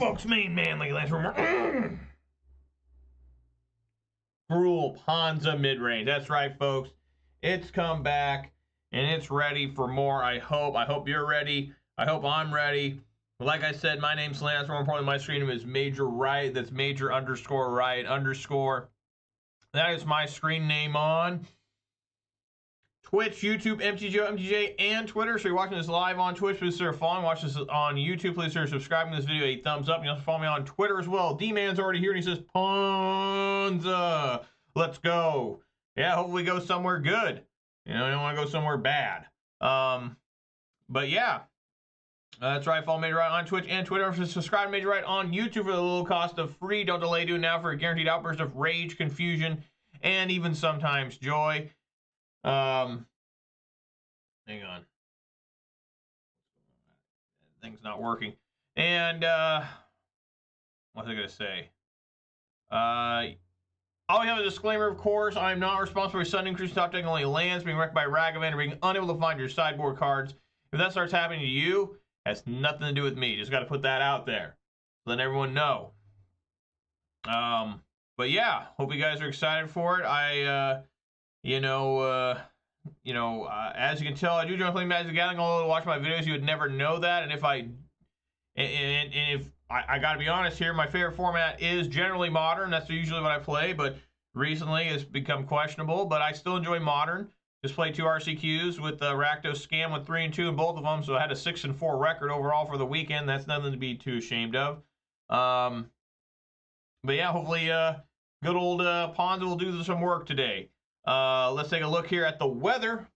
folks, main manly lance rumor. Gruul Ponza Midrange. That's right, folks. It's come back, and it's ready for more, I hope. I hope you're ready. I hope I'm ready. But like I said, my name's Lance. More importantly, my screen name is Major Right. That's Major underscore Right underscore. That is my screen name on Twitch, YouTube, MTGO, MTJ, and Twitter. So you're watching this live on Twitch, please consider following. Watch this on YouTube, please consider subscribing to this video, a thumbs up. You can also follow me on Twitter as well. D-Man's already here, and he says, Ponza, let's go. Yeah, hopefully go somewhere good. You know, I don't want to go somewhere bad. But yeah, that's right. Follow Major Right on Twitch and Twitter. Subscribe to Major Right on YouTube for the low cost of free. Don't delay doing now for a guaranteed outburst of rage, confusion, and even sometimes joy. Hang on. Thing's not working. And what's I gonna say? I'll have a disclaimer, of course. I'm not responsible for sudden increase in top deck only lands, being wrecked by Ragavan, or being unable to find your sideboard cards. If that starts happening to you, it has nothing to do with me. Just got to put that out there. Let everyone know. But yeah, hope you guys are excited for it. As you can tell, I do enjoy playing Magic the Gathering. Although to watch my videos, you would never know that. And if I got to be honest here, my favorite format is generally Modern. That's usually what I play, but recently it's become questionable. But I still enjoy Modern. Just played 2 RCQs with the Rakdos scam with 3 and 2 in both of them, so I had a 6 and 4 record overall for the weekend. That's nothing to be too ashamed of. But yeah, hopefully good old Ponza will do some work today. Let's take a look here at the weather.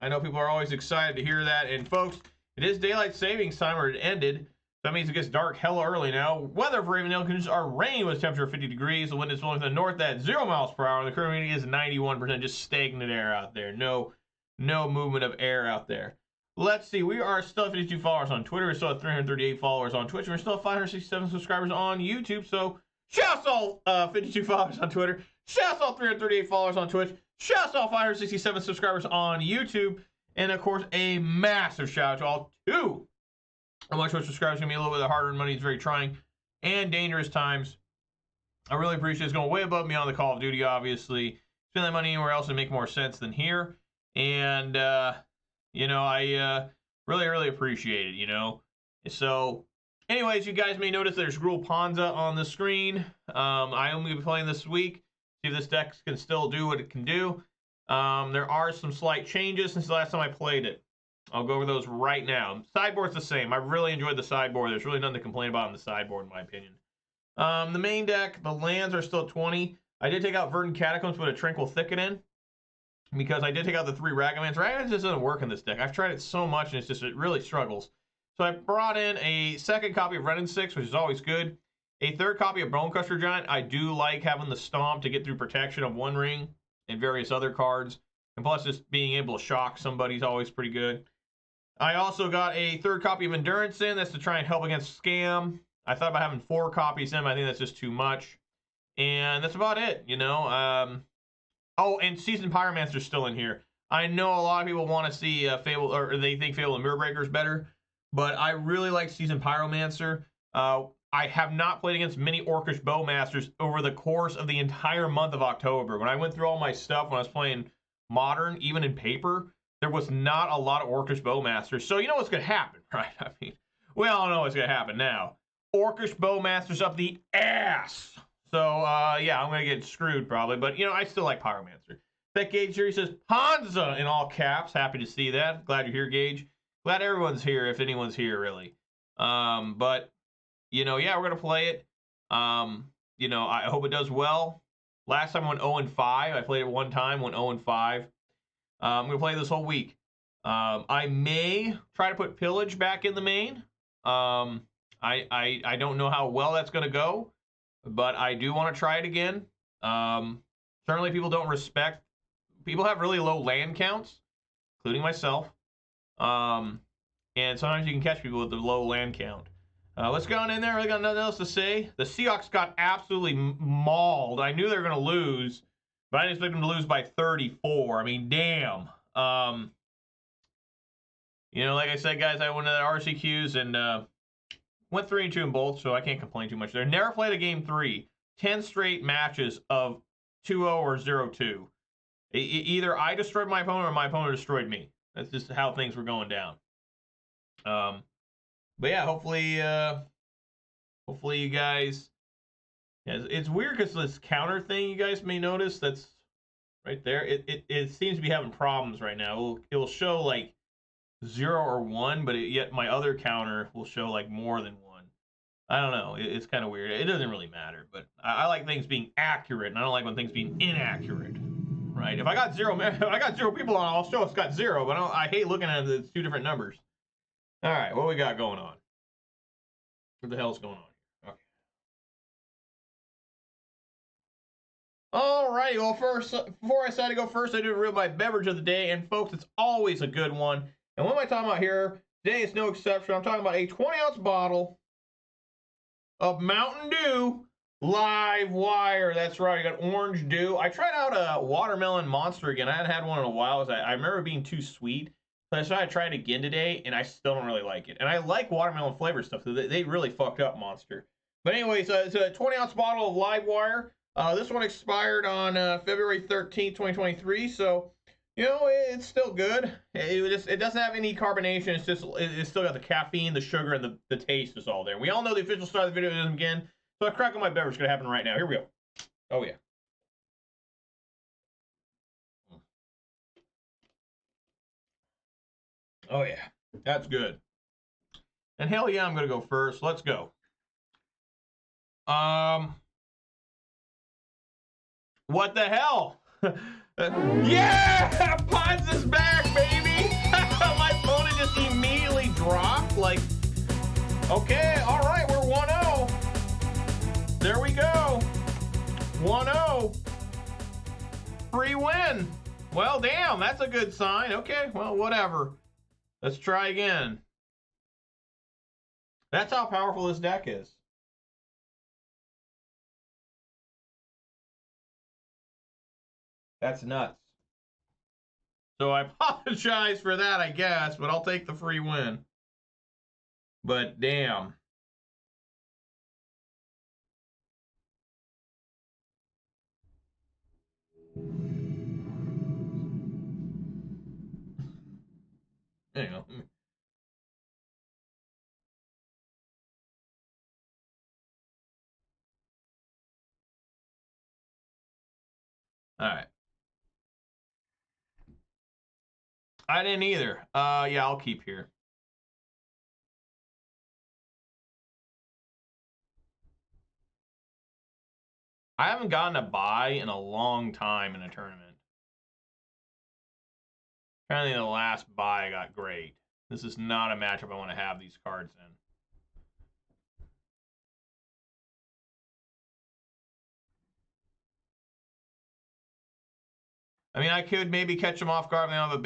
I know people are always excited to hear that. And folks, it is daylight savings time, or it ended. That means it gets dark hella early now. Weather for Ravendale conditions are rainy with a temperature of 50 degrees. The wind is blowing from the north at 0 miles per hour. And the current humidity is 91%. Just stagnant air out there. No movement of air out there. Let's see. We are still at 52 followers on Twitter. We're still at 338 followers on Twitch. We're still at 567 subscribers on YouTube. So shouts all 52 followers on Twitter. Shouts all 338 followers on Twitch. Shouts all 567 subscribers on YouTube. And of course, a massive shout out to all 2 my Twitch subscribers. Going to be a little bit of hard-earned money. It's very trying and dangerous times. I really appreciate it. It's going way above and beyond the Call of Duty, obviously. Spend that money anywhere else would make more sense than here. And, I really appreciate it, So, anyways, you guys may notice there's Gruul Ponza on the screen. I only be playing this week. See if this deck can still do what it can do. There are some slight changes since the last time I played it. I'll go over those right now. Sideboard's the same. I really enjoyed the sideboard. There's really nothing to complain about in the sideboard, in my opinion. The main deck, the lands are still 20. I did take out Verdant Catacombs, put a Tranquil Thicket in, because I did take out the 3 Ragamans. Ragamans just doesn't work in this deck. I've tried it so much, and it really struggles. So I brought in a second copy of Renin 6, which is always good. A third copy of Bonecrusher Giant. I do like having the Stomp to get through protection of One Ring and various other cards. And plus, just being able to shock somebody is always pretty good. I also got a third copy of Endurance in. That's to try and help against Scam. I thought about having 4 copies in, but I think that's just too much. And that's about it, Oh, and Seasoned Pyromancer's still in here. I know a lot of people want to see Fable, or they think Fable and Mirror Breaker is better, but I really like Seasoned Pyromancer. I have not played against many Orcish Bowmasters over the course of the entire month of October. When I went through all my stuff when I was playing Modern, even in paper, there was not a lot of Orcish Bowmasters. So you know what's going to happen, right? I mean, we all know what's going to happen now. Orcish Bowmasters up the ass. So, yeah, I'm going to get screwed probably. But, I still like Pyromancer. That Gage here, he says, Ponza in all caps. Happy to see that. Glad you're here, Gage. Glad everyone's here, if anyone's here, really. But, yeah, we're going to play it. I hope it does well. Last time I went 0-5. I played it one time, went 0-5. I'm going to play this whole week. I may try to put Pillage back in the main. I don't know how well that's going to go, but I do want to try it again. Certainly people don't respect. People have really low land counts, including myself. And sometimes you can catch people with the low land count. Let's go on in there. I got nothing else to say. The Seahawks got absolutely mauled. I knew they were going to lose, but I didn't expect them to lose by 34. I mean, damn. Like I said, guys, I went to the RCQs, and went 3-2 in both, so I can't complain too much there. Never played a game 3. 10 straight matches of 2-0 or 0-2. Either I destroyed my opponent or my opponent destroyed me. That's just how things were going down. But yeah, hopefully you guys. Yeah, it's weird because this counter thing you guys may notice that's right there. It seems to be having problems right now. It will show like 0 or 1, but yet my other counter will show like more than 1. I don't know. It's kind of weird. It doesn't really matter, but I like things being accurate, and I don't like when things being inaccurate. Right? If I got 0 people on, I'll show it's got 0, but I hate looking at it. It's 2 different numbers. All right, what we got going on? What the hell's going on? Okay. All right. Well, first, before I decide to go first, I do reveal my beverage of the day, and folks, it's always a good one. And what am I talking about here? Today is no exception. I'm talking about a 20-ounce bottle of Mountain Dew Live Wire. That's right. I got Orange Dew. I tried out a Watermelon Monster again. I hadn't had one in a while. I remember it being too sweet. So I decided to try it again today, and I still don't really like it. And I like watermelon flavor stuff. So they really fucked up Monster. But anyways, it's a 20-ounce bottle of Live Wire. This one expired on February 13th, 2023. So, you know, it's still good. It doesn't have any carbonation. It's still got the caffeine, the sugar, and the taste is all there. We all know the official start of the video is again. So a crack on my beverage is going to happen right now. Here we go. Oh, yeah. Oh, yeah. That's good. And hell yeah, I'm going to go first. Let's go. What the hell? Yeah! Ponza's back, baby! My opponent just immediately dropped. Like, okay, all right, we're 1-0. There we go. 1-0. Free win. Well, damn, that's a good sign. Okay, well, whatever. Let's try again. That's how powerful this deck is. That's nuts. So I apologize for that, I guess, but I'll take the free win. But damn. Hang on. All right. I didn't either. Yeah, I'll keep here. I haven't gotten a buy in a long time in a tournament. Apparently the last buy I got great. This is not a matchup I want to have these cards in. I mean, I could maybe catch them off guard if they have a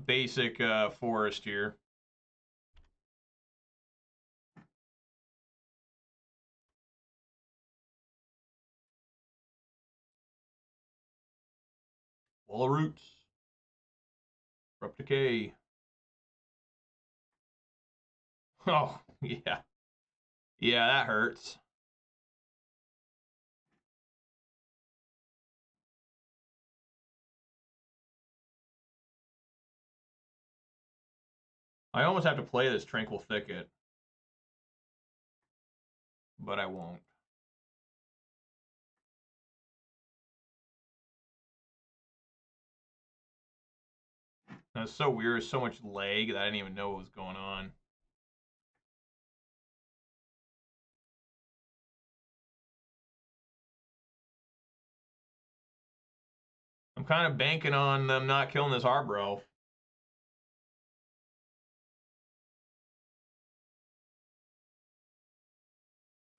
basic forest here. Wall of Roots. Abrupt Decay. Oh, yeah. Yeah, that hurts. I almost have to play this Tranquil Thicket. But I won't. That's so weird. So much lag that I didn't even know what was going on. I'm kind of banking on them not killing this Arbor Elf.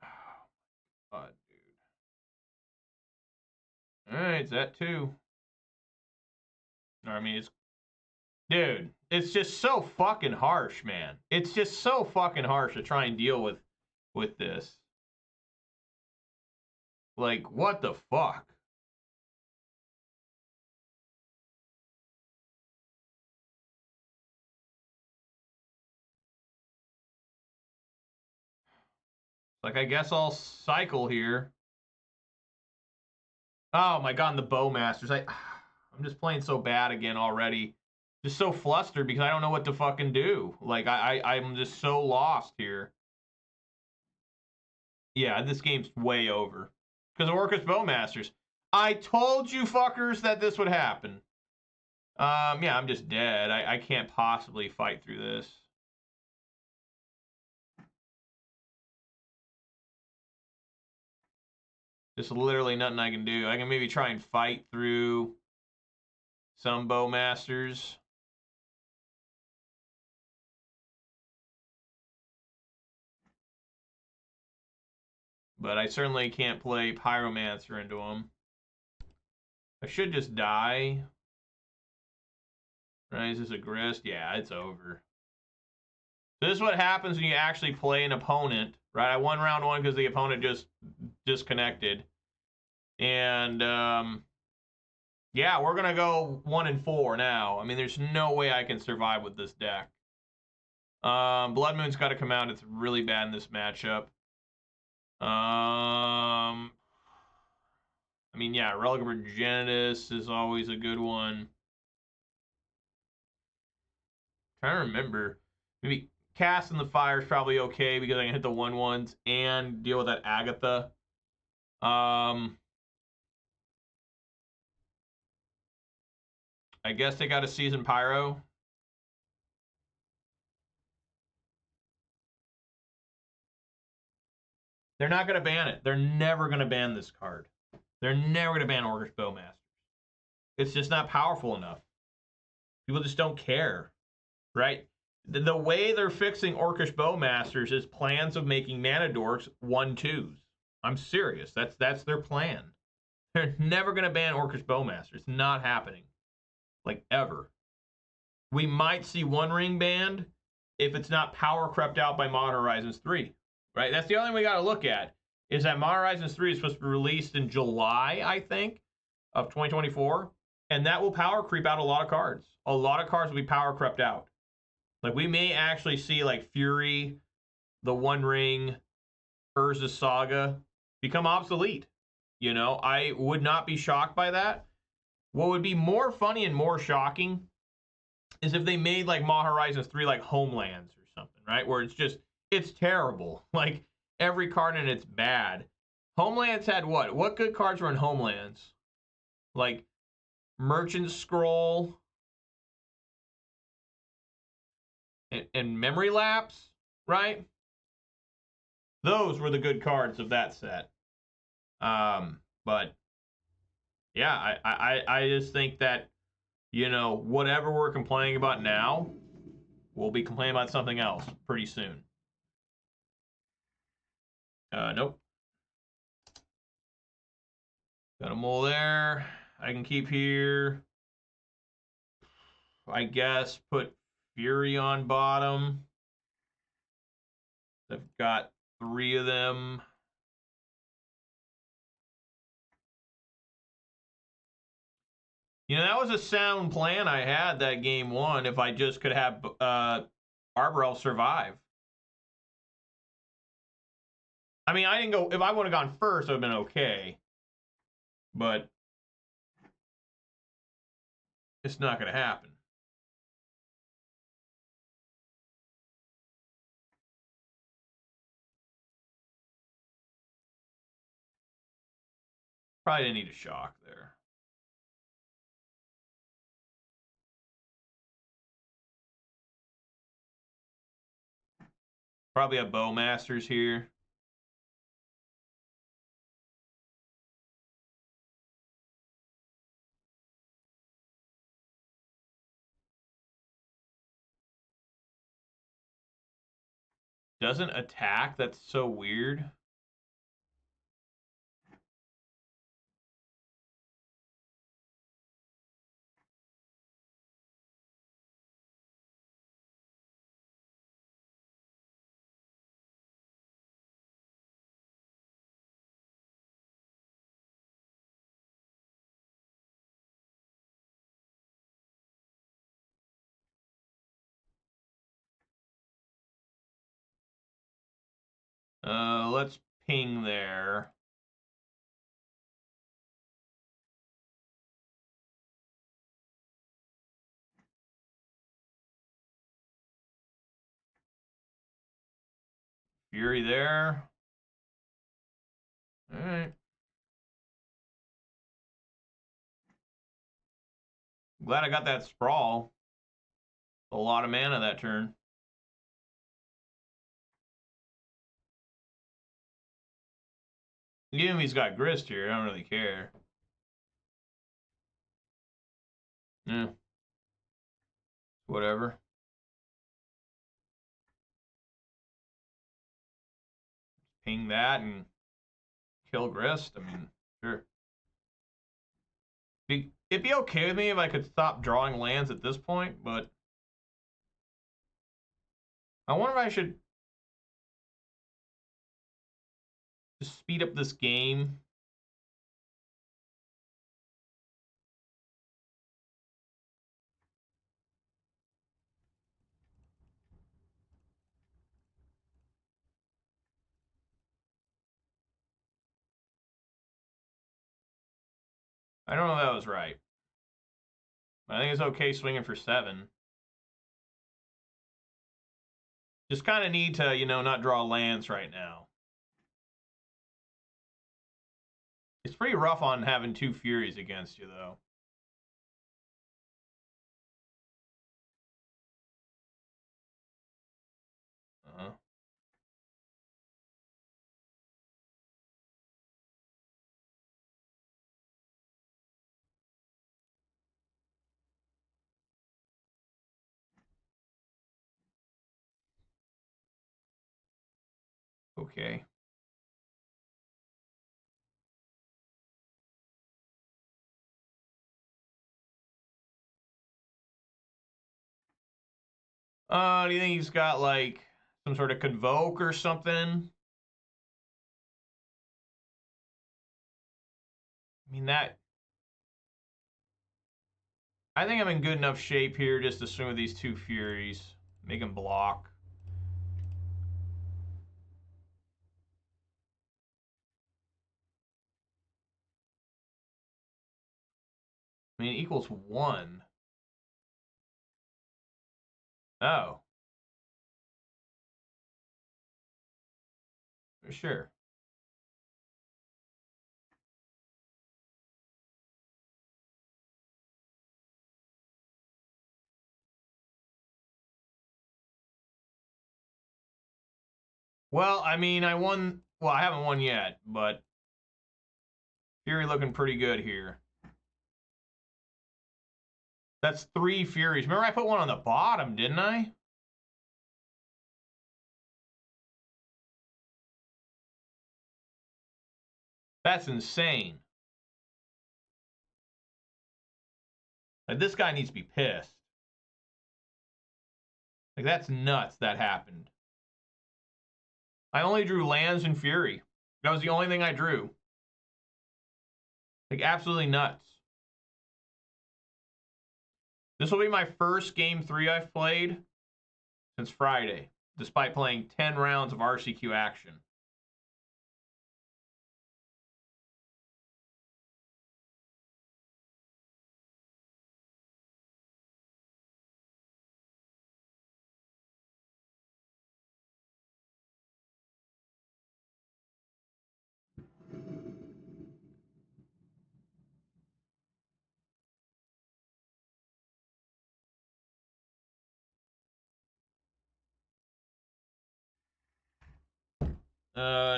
Oh, God, dude. All right, it's that too. I mean, dude, it's just so fucking harsh, man. It's just so fucking harsh to try and deal with this. Like, what the fuck? Like, I guess I'll cycle here. Oh my god, and the Bowmasters. I'm just playing so bad again already. Just so flustered because I don't know what to fucking do. Like, I'm just so lost here. Yeah, this game's way over. Because of Orcus Bowmasters. I told you fuckers that this would happen. Yeah, I'm just dead. I can't possibly fight through this. There's literally nothing I can do. I can maybe try and fight through some Bowmasters. But I certainly can't play Pyromancer into them. I should just die. Right, is this a grist? Yeah, it's over. So this is what happens when you actually play an opponent, right? I won round one because the opponent just disconnected. And, yeah, we're going to go 1-4 now. I mean, there's no way I can survive with this deck. Blood Moon's got to come out. It's really bad in this matchup. I mean, yeah, Relic of Progenitus is always a good one. I'm trying to remember. Maybe Cast in the Fire is probably okay because I can hit the 1/1s and deal with that Agatha. I guess they got a Season Pyro. They're not going to ban it. They're never going to ban this card. They're never going to ban Orcish Bowmasters. It's just not powerful enough. People just don't care, right? The way they're fixing Orcish Bowmasters is plans of making Mana Dorks 1/2s. I'm serious. That's their plan. They're never going to ban Orcish Bowmasters. It's not happening. Like, ever. We might see One Ring banned if it's not power crept out by Modern Horizons 3. Right? That's the only thing we got to look at. Is that Modern Horizons 3 is supposed to be released in July, I think, of 2024. And that will power creep out a lot of cards. A lot of cards will be power crept out. Like, we may actually see, like, Fury, the One Ring, Urza Saga become obsolete. You know, I would not be shocked by that. What would be more funny and more shocking is if they made, like, Modern Horizons 3 like Homelands or something, right? Where it's just, it's terrible. Like, every card in it's bad. Homelands had what? What good cards were in Homelands? Like, Merchant Scroll and Memory Lapse, right? Those were the good cards of that set. But yeah, I just think that, you know, whatever we're complaining about now, we'll be complaining about something else pretty soon. Nope. Got a mole there. I can keep here. I guess put Fury on bottom. I've got 3 of them. You know, that was a sound plan I had that game 1 if I just could have Arbor Elf survive. I mean, I didn't go, if I would have gone first, it would have been okay. But it's not going to happen. Probably didn't need a shock there. Probably have Bowmasters here. Doesn't attack? That's so weird. Let's ping there. Fury there. All right. Glad I got that sprawl. A lot of mana that turn. Even if he's got grist here, I don't really care. Yeah. Whatever. Ping that and kill grist. I mean, sure. It'd be okay with me if I could stop drawing lands at this point, but I wonder if I should just speed up this game. I don't know if that was right. I think it's okay swinging for 7. Just kind of need to, not draw lands right now. It's pretty rough on having 2 Furies against you, though. Okay. Do you think he's got, like, some sort of Convoke or something? I mean, I think I'm in good enough shape here just to swing with these 2 Furies. Make him block. I mean, it equals 1. Oh. Sure. Well, I mean, I won. Well, I haven't won yet, but Fury looking pretty good here. That's 3 Furies. Remember, I put one on the bottom, didn't I? That's insane. Like, this guy needs to be pissed. Like, that's nuts that happened. I only drew lands and Fury. That was the only thing I drew. Like, absolutely nuts. This will be my first Game 3 I've played since Friday, despite playing 10 rounds of RCQ action.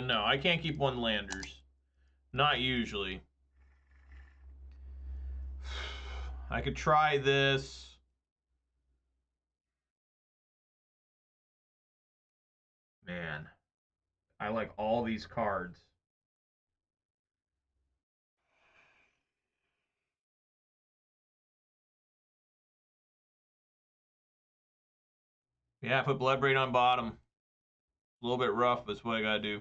No, I can't keep 1 landers. Not usually. I could try this. Man, I like all these cards. Yeah, put Bloodbraid on bottom. A little bit rough, but it's what I gotta do.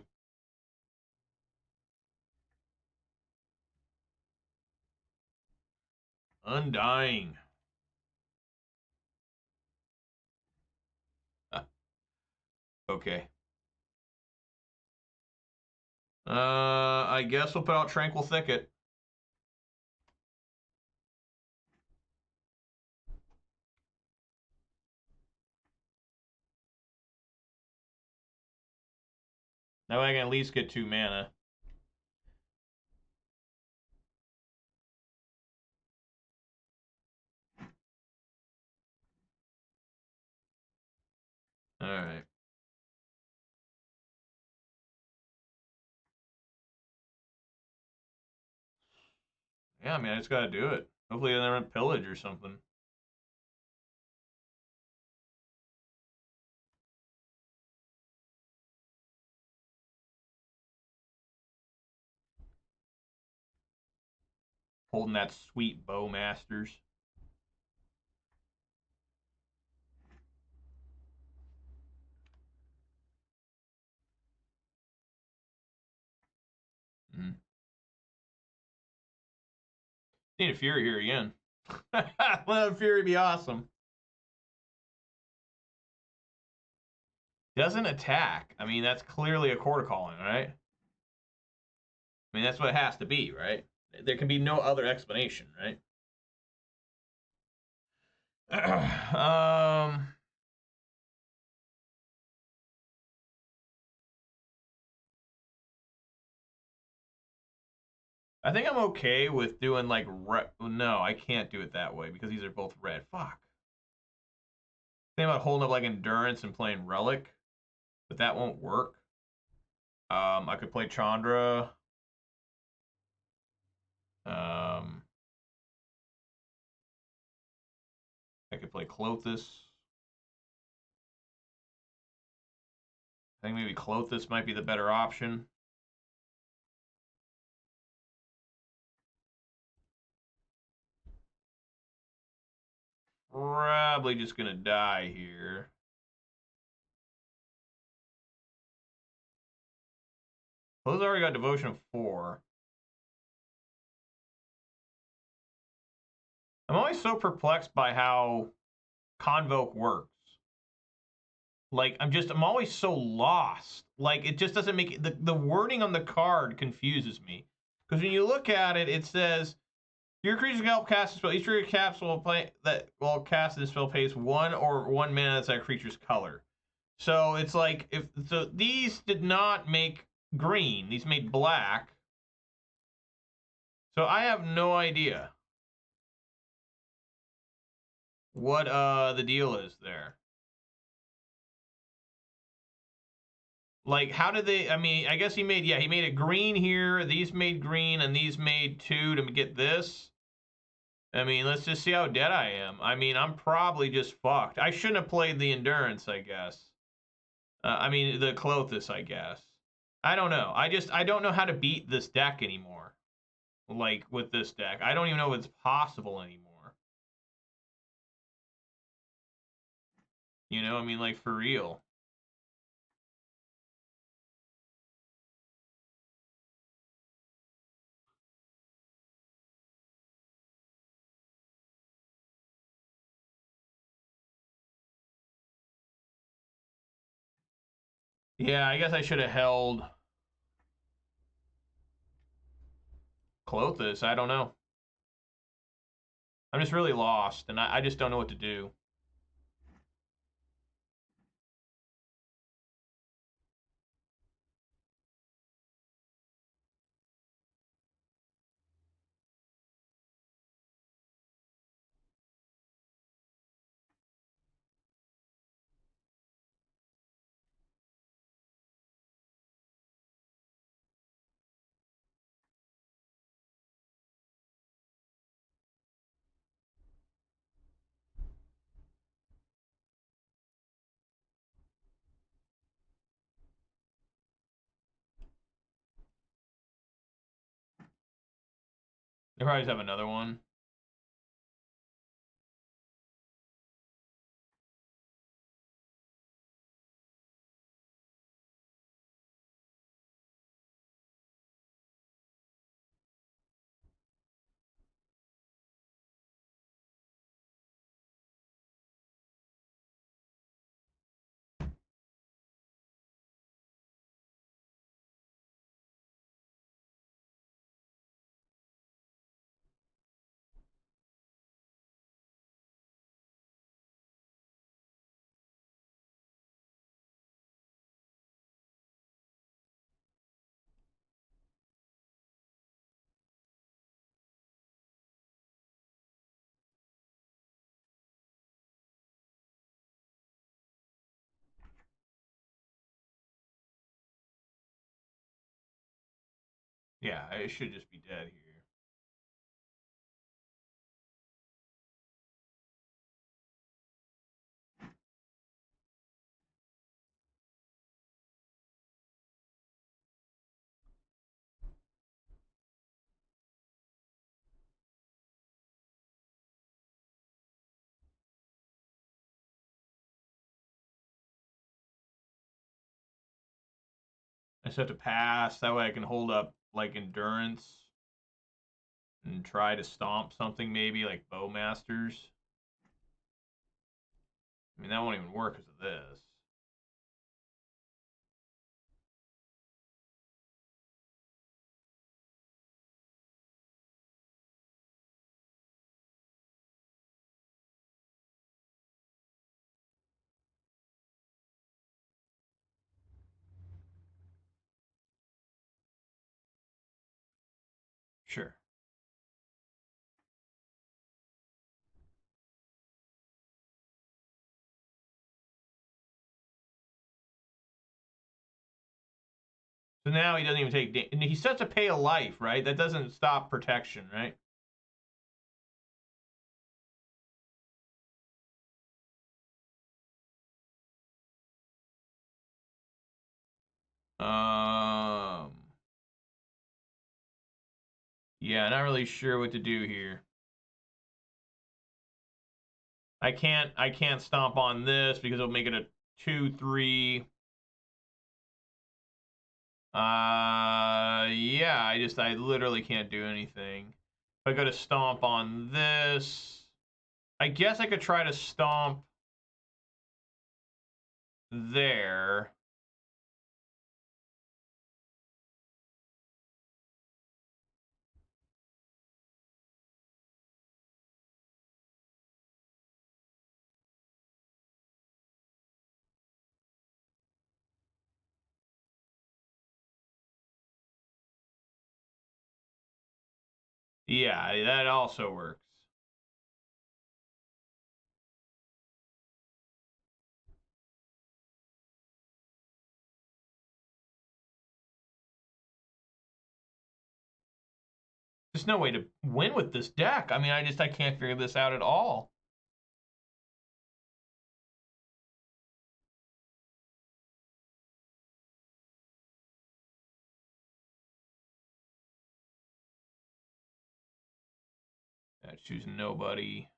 Undying. Okay. I guess we'll put out Tranquil Thicket. That way I can at least get 2 mana. Alright. Yeah, I mean, I just gotta do it. Hopefully they don't pillage or something. Holding that sweet Bowmasters. Need a Fury here again. Well, Fury be awesome. Doesn't attack. I mean, that's clearly a quarter calling, right? I mean, that's what it has to be, right? There can be no other explanation, right? I think I'm okay with doing like no, I can't do it that way because these are both red. Fuck. Think about holding up like Endurance and playing Relic, but that won't work. I could play Chandra. I could play Klothys. I think maybe Klothys might be the better option. Probably just gonna die here. Those already got Devotion of 4. I'm always so perplexed by how Convoke works. Like, I'm always so lost. Like, it just doesn't make it, the wording on the card confuses me. Because when you look at it, it says, your creatures can help cast a spell. Each of your caps will play that will cast this spell pays 1 or 1 mana that's that creature's color. So it's like, these did not make green. These made black. So I have no idea what the deal is there. Like, how did they, I mean, I guess he made it green here, these made green, and these made 2 to get this. I mean, let's just see how dead I am. I mean, I'm probably just fucked. I shouldn't have played the Endurance, I guess. I mean, the Klothys, I guess. I don't know. I don't know how to beat this deck anymore. Like, with this deck. I don't even know if it's possible anymore. You know, I mean, like, for real. Yeah, I guess I should have held Klothys. I don't know. I'm just really lost, and I just don't know what to do. They probably just have another one. Yeah, it should just be dead here. I just have to pass. That way I can hold up like endurance and try to stomp something maybe like Bowmasters. I mean, that won't even work because of this. Sure. So now he doesn't even take... And he sets a pay a life, right? That doesn't stop protection, right? Yeah, not really sure what to do here. I can't stomp on this because it'll make it a 2-3. Yeah, I literally can't do anything. If I go to stomp on this, I guess I could try to stomp there. Yeah, that also works. There's no way to win with this deck. I mean, I can't figure this out at all. Choose nobody.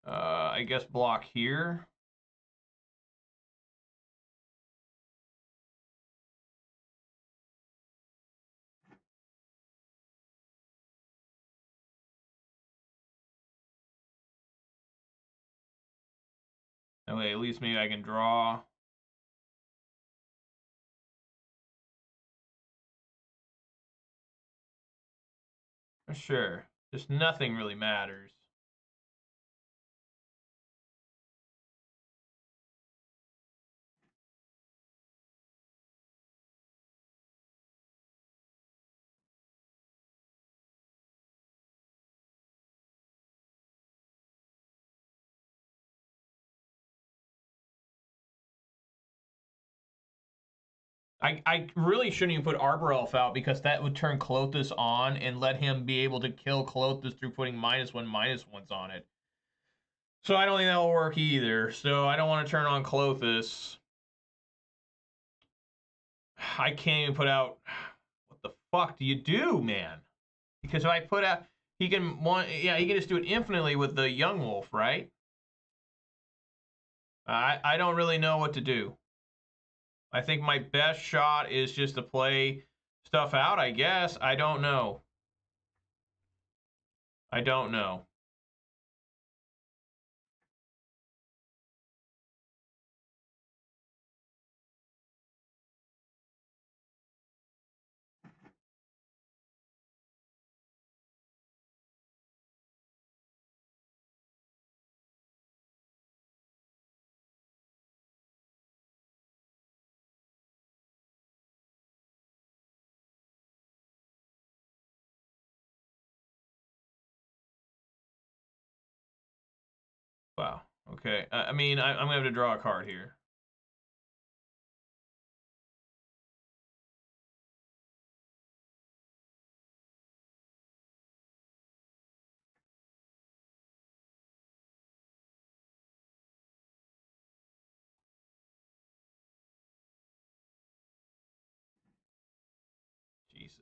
I guess block here. That way, at least maybe I can draw. Sure. Just nothing really matters. I really shouldn't even put Arbor Elf out because that would turn Klothys on and let him be able to kill Klothys through putting -1/-1s on it. So I don't think that will work either. So I don't want to turn on Klothys. I can't even put out... What the fuck do you do, man? Because if I put out... He can just do it infinitely with the Yawgmoth, right? I don't really know what to do. I think my best shot is just to play stuff out, I guess. I don't know. I don't know. Okay, I mean, I'm gonna have to draw a card here. Jesus.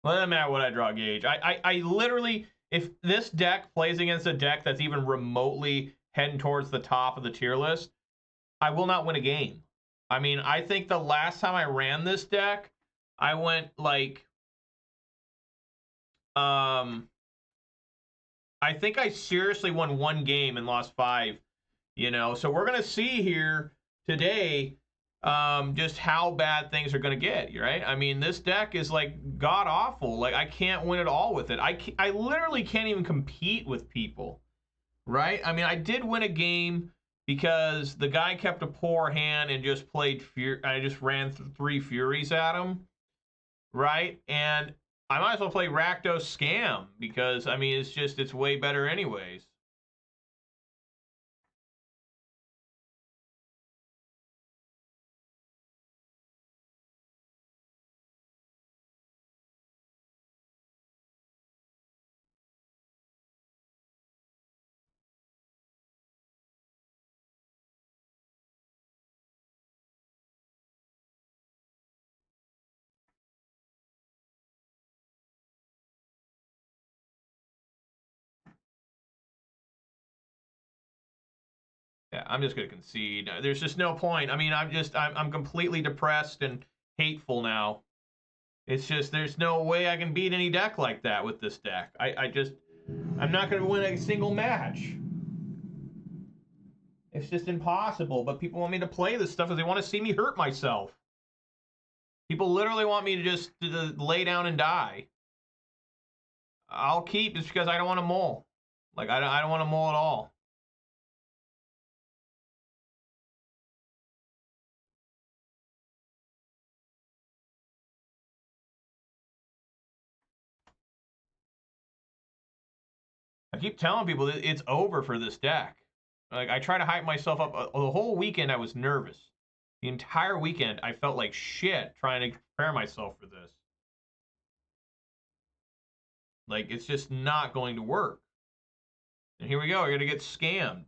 Well, it doesn't matter what I draw, Gage. I literally, if this deck plays against a deck that's even remotely heading towards the top of the tier list, I will not win a game. I mean, I think the last time I ran this deck, I went like, I think I seriously won one game and lost 5, you know? So we're going to see here today just how bad things are going to get, right? I mean, this deck is like god awful. Like, I can't win at all with it. I literally can't even compete with people, right? I mean, I did win a game because the guy kept a poor hand and just played I just ran 3 Furies at him, right? And I might as well play Rakdos Scam because, I mean, it's way better anyways. Yeah, I'm just gonna concede. There's just no point. I mean, I'm completely depressed and hateful now. It's just there's no way I can beat any deck like that with this deck. I'm not gonna win a single match. It's just impossible. But people want me to play this stuff because they want to see me hurt myself. People literally want me to just lay down and die. I'll keep just because I don't want to mull. Like I don't want to mull at all. I keep telling people that it's over for this deck. Like, I try to hype myself up. The whole weekend, I was nervous. The entire weekend, I felt like shit trying to prepare myself for this. Like, it's just not going to work. And here we go. You're going to get scammed.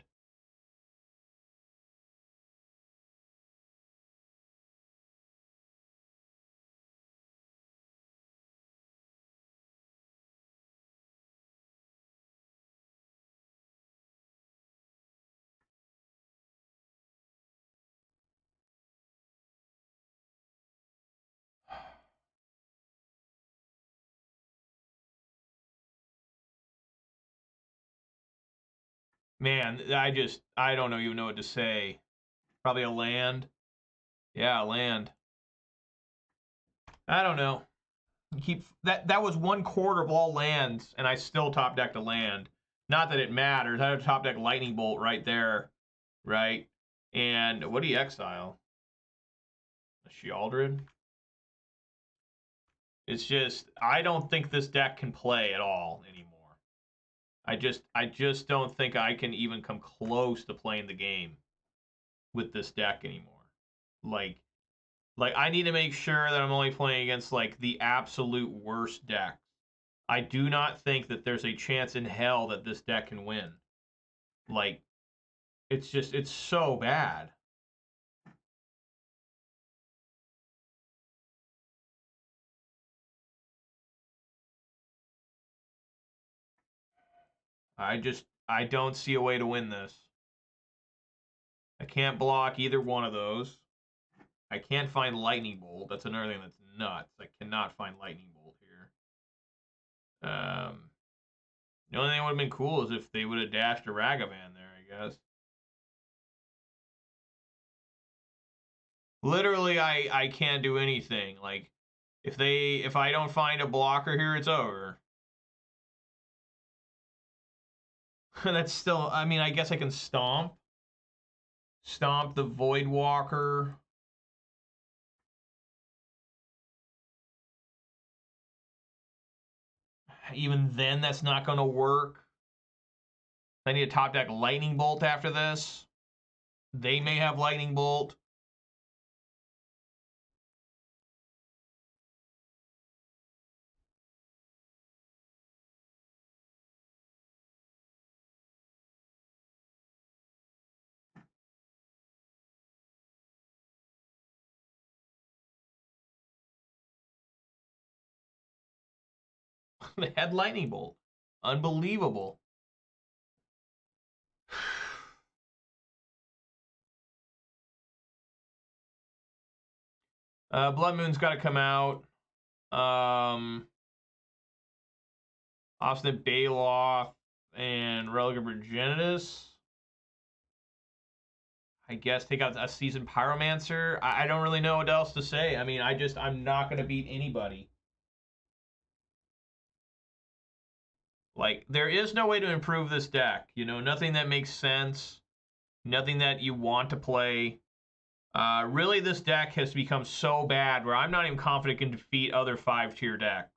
Man, I don't even know what to say. Probably a land. Yeah, a land. I don't know. That was 1/4 of all lands, and I still top decked a land. Not that it matters. I have top deck Lightning Bolt right there, right? And what do you exile? A Shealdred? It's just I don't think this deck can play at all anymore. I just don't think I can even come close to playing the game with this deck anymore. Like I need to make sure that I'm only playing against like the absolute worst decks. I do not think that there's a chance in hell that this deck can win. Like it's so bad. I don't see a way to win this. I can't block either one of those. I can't find Lightning Bolt. That's another thing that's nuts. I cannot find Lightning Bolt here. The only thing that would have been cool is if they would have dashed a Ragavan there, I guess. Literally, I can't do anything. Like, if I don't find a blocker here, it's over. That's still, I mean, I guess I can stomp. Stomp the Voidwalker. Even then, that's not going to work. I need a top deck Lightning Bolt after this. They may have Lightning Bolt. They had Lightning Bolt. Unbelievable. Blood Moon's got to come out. Obstinate Baloth and Relic of Virginitas. I guess take out a Seasoned Pyromancer. I don't really know what else to say. I mean, I'm not going to beat anybody. Like, there is no way to improve this deck. You know, nothing that makes sense. Nothing that you want to play. Really, this deck has become so bad where I'm not even confident can defeat other 5-tier decks.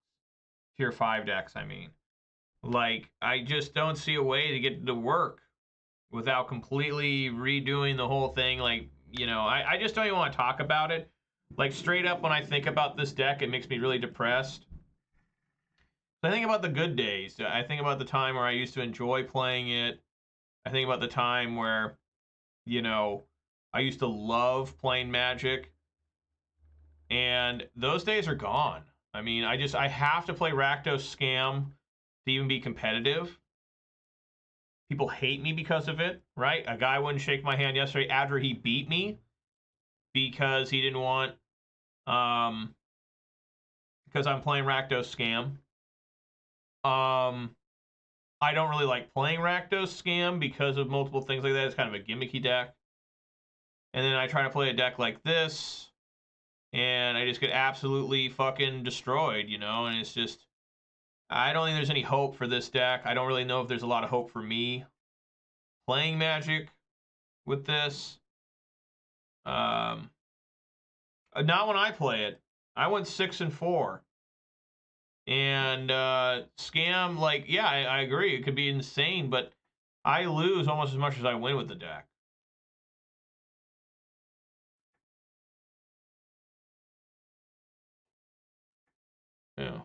Tier 5 decks, I mean. Like, I just don't see a way to get it to work without completely redoing the whole thing. Like, you know, I just don't even want to talk about it. Like, straight up, when I think about this deck, it makes me really depressed. I think about the good days. I think about the time where I used to enjoy playing it. I think about the time where, you know, I used to love playing Magic. And those days are gone. I mean, I have to play Rakdos Scam to even be competitive. People hate me because of it, right? A guy wouldn't shake my hand yesterday after he beat me because he didn't want, because I'm playing Rakdos Scam. I don't really like playing Rakdos Scam because of multiple things like that. It's kind of a gimmicky deck. And then I try to play a deck like this, and I just get absolutely fucking destroyed, you know? And it's just, I don't think there's any hope for this deck. I don't really know if there's a lot of hope for me playing Magic with this. Not when I play it. I went 6-4. And Scam, like, yeah, I agree. It could be insane, but I lose almost as much as I win with the deck. Yeah.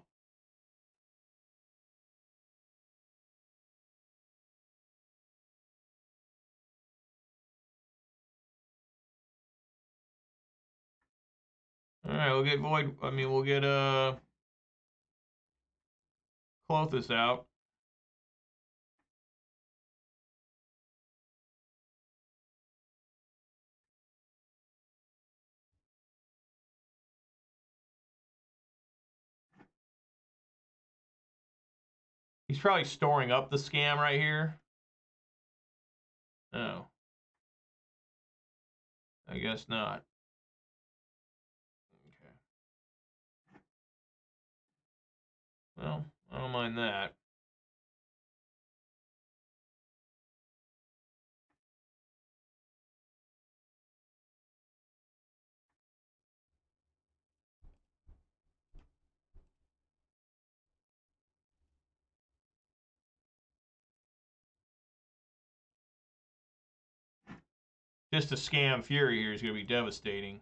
All right, we'll get Void. I mean, we'll get Clothis out. He's probably storing up the Scam right here. Oh. I guess not. Okay. Well, I don't mind that. Just a Scam Fury here is going to be devastating.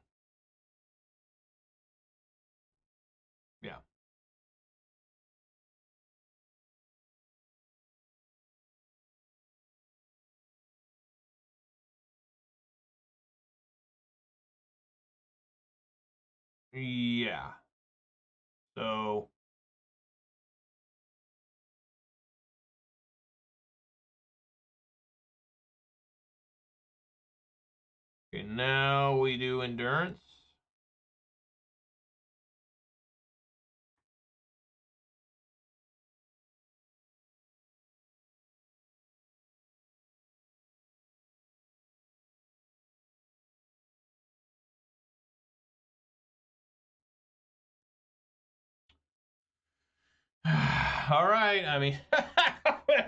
Yeah. Yeah. So okay, now we do Endurance. All right. I mean,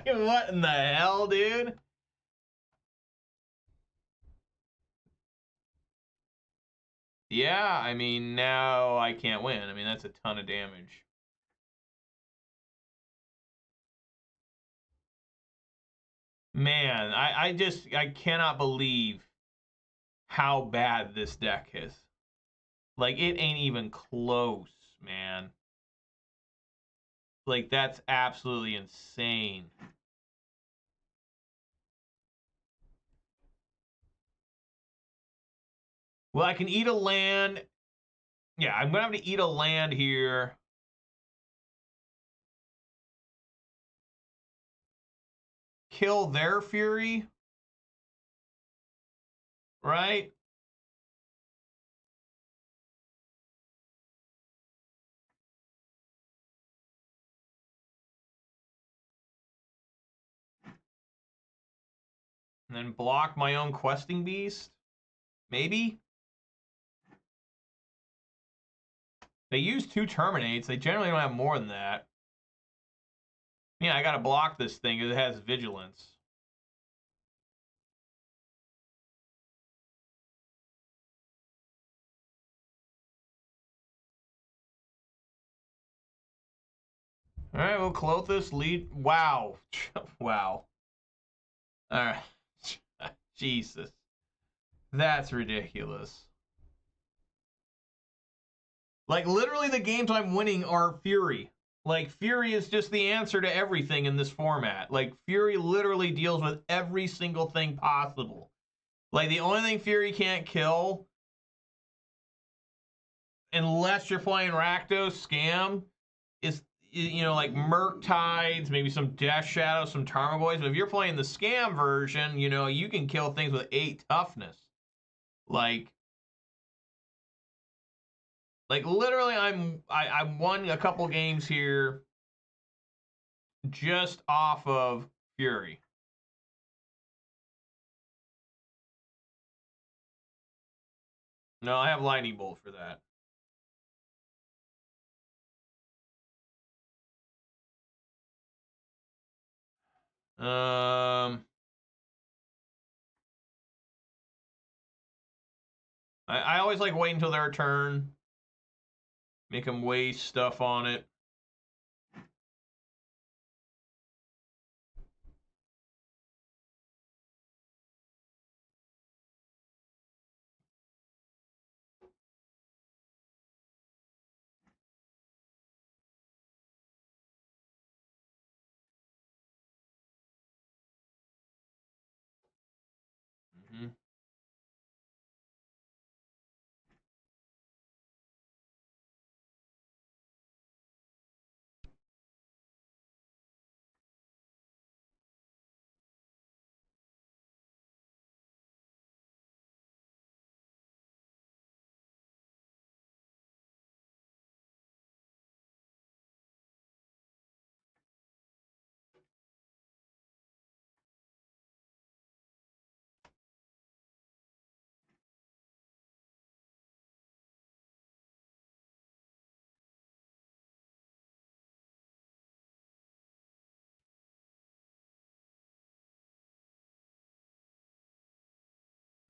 What in the hell, dude? Yeah, I mean, now I can't win. I mean, that's a ton of damage. Man, I cannot believe how bad this deck is. Like, it ain't even close, man. Like, that's absolutely insane. Well, I can eat a land. Yeah, I'm going to have to eat a land here. Kill their Fury. Right? And then block my own questing beast. Maybe? They use 2 terminates. They generally don't have more than that. Yeah, I gotta block this thing because it has vigilance. Alright, well, Clothis lead. Wow. Wow. Alright. Jesus. That's ridiculous. Like, literally, the games I'm winning are Fury. Like, Fury is just the answer to everything in this format. Like, Fury literally deals with every single thing possible. Like, the only thing Fury can't kill, unless you're playing Rakdos Scam, is, you know, like Murktides, maybe some Death Shadows, some Tarmogoyfs. But if you're playing the Scam version, you know, you can kill things with 8 toughness. Like literally, I won a couple games here just off of Fury. No, I have Lightning Bolt for that. I always like wait until their turn. Make them waste stuff on it. Mm-hmm.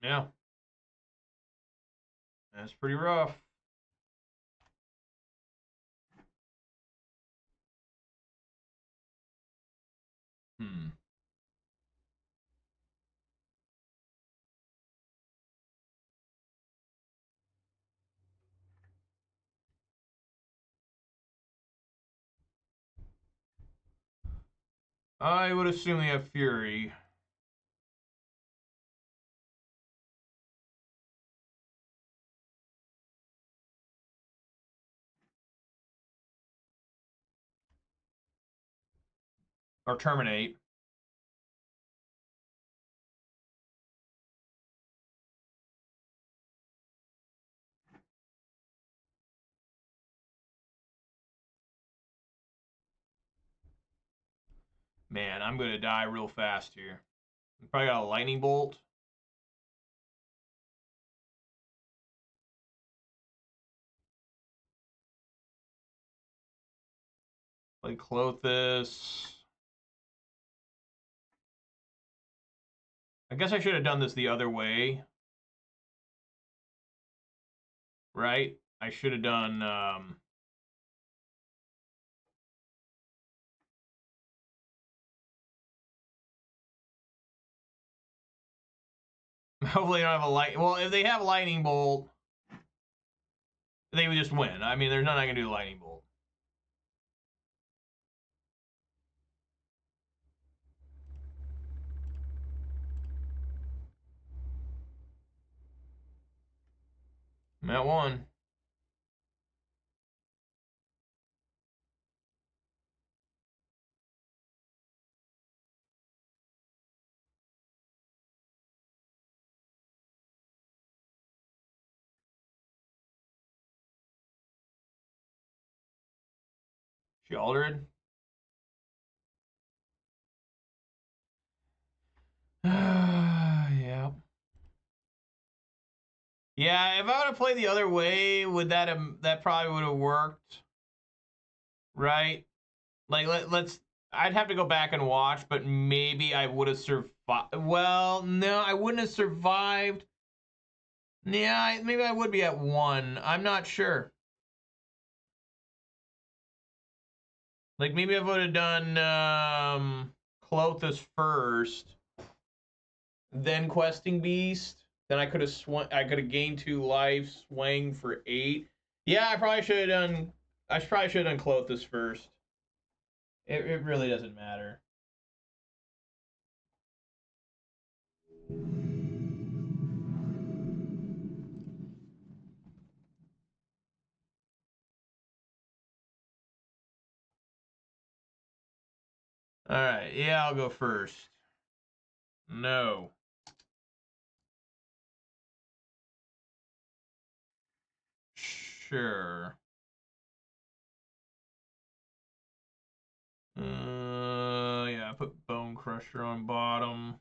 Yeah. That's pretty rough. Hmm. I would assume they have Fury. Or Terminate. Man, I'm going to die real fast here. Probably got a Lightning Bolt. Play Clothis. I guess I should have done this the other way. Right? I should have done... hopefully they don't have a light... Well, if they have lightning bolt, they would just win. I mean, there's nothing I can do to lightning bolt. I'm at 1. Sheoldred. Yeah. Yeah, if I would have played the other way, would that probably would have worked, right? Like let's. I'd have to go back and watch, but maybe I would have survived. Well, no, I wouldn't have survived. Yeah, maybe I would be at 1. I'm not sure. Like maybe I would have done Clothis first, then Questing Beast. Then I could have I could have gained 2 life, swang for 8. Yeah, I probably should have done. I probably should have done Clothis first. It really doesn't matter. All right, yeah, I'll go first. No. Sure. Yeah, put Bone Crusher on bottom.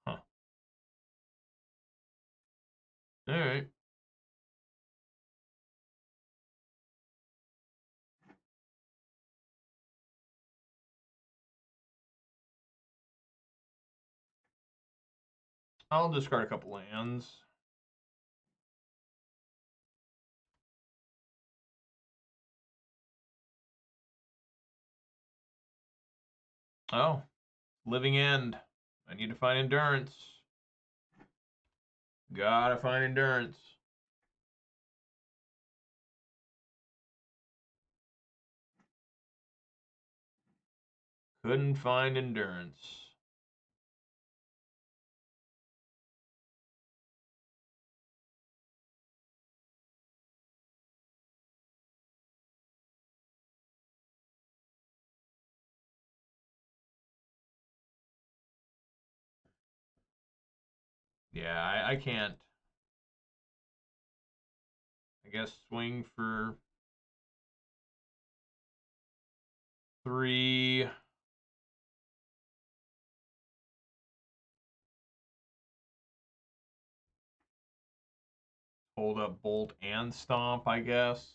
Huh. All right. I'll discard a couple lands. Oh, Living End. I need to find endurance. Gotta find endurance. Couldn't find endurance. Yeah, I can't. I guess swing for 3. Hold up Bolt and Stomp, I guess.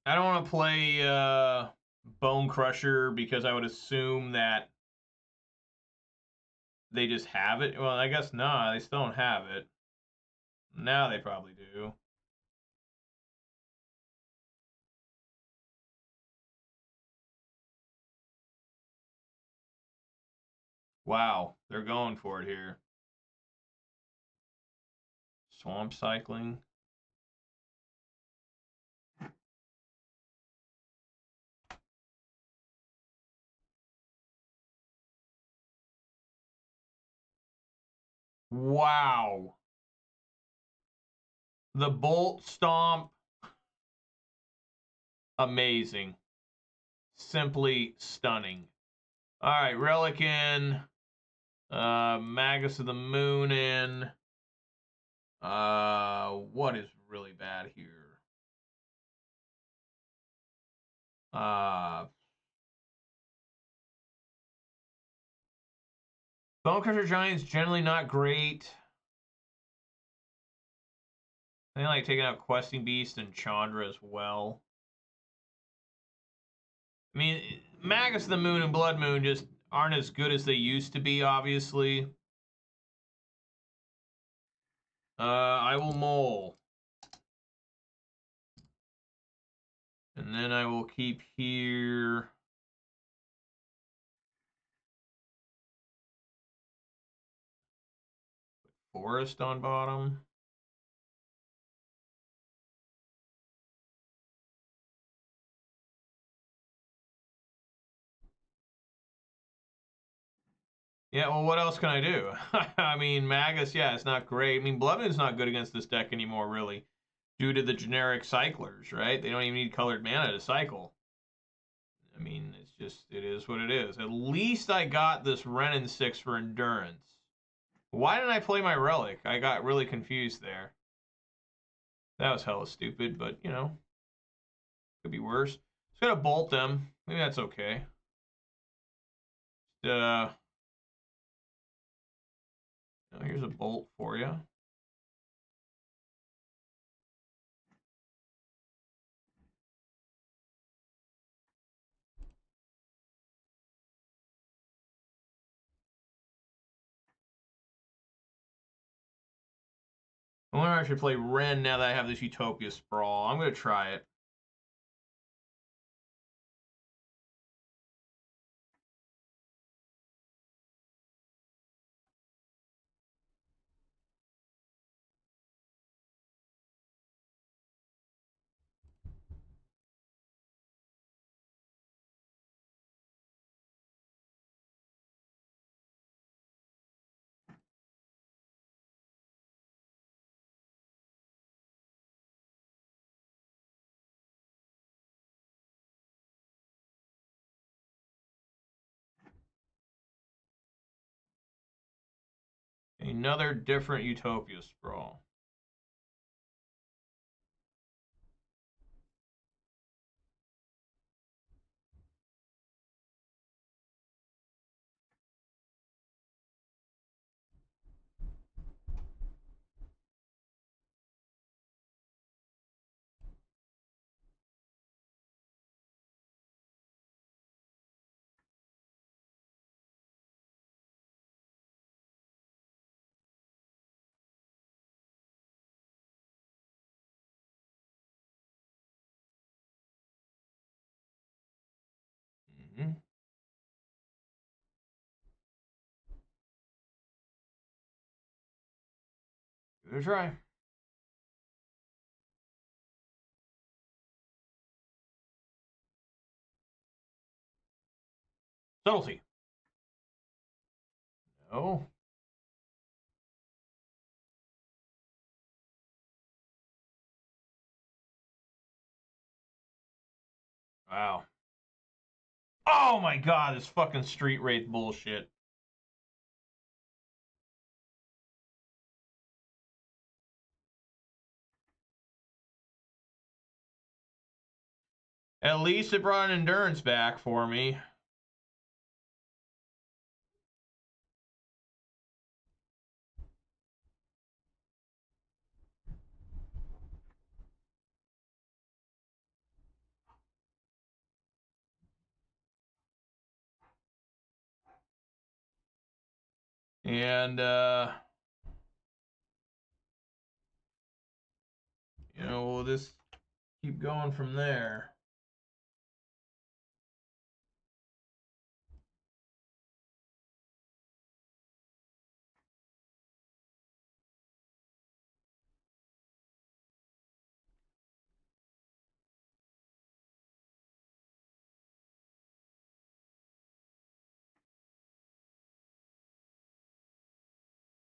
I don't want to play Bone Crusher because I would assume that they just have it. Well, I guess not. They still don't have it. Now they probably do. Wow, they're going for it here. Swamp Cycling. Wow. The Bolt Stomp. Amazing. Simply stunning. All right, Relic in. Magus of the Moon in. What is really bad here? Bonecrusher Giant's generally not great. They like taking out Questing Beast and Chandra as well. I mean, Magus of the Moon and Blood Moon just aren't as good as they used to be, obviously. I will Mole. And then I will keep here. Forest on bottom. Yeah, well, what else can I do? I mean, Magus, yeah, it's not great. I mean, Blood Moon's not good against this deck anymore, really, due to the generic cyclers, right? They don't even need colored mana to cycle. I mean, it's just, it is what it is. At least I got this Renin 6 for Endurance. Why didn't I play my Relic? I got really confused there. That was hella stupid, but, you know, could be worse. Just gonna bolt them. Maybe that's okay. Here's a bolt for you. I wonder if I should play Ren now that I have this Utopia Sprawl. I'm going to try it. Another different Utopia Sprawl. Mm-hmm. Give it a try. Subtlety. No. Wow. Oh my god, this fucking Street Wraith bullshit. At least it brought an Endurance back for me. And, you know, we'll just keep going from there.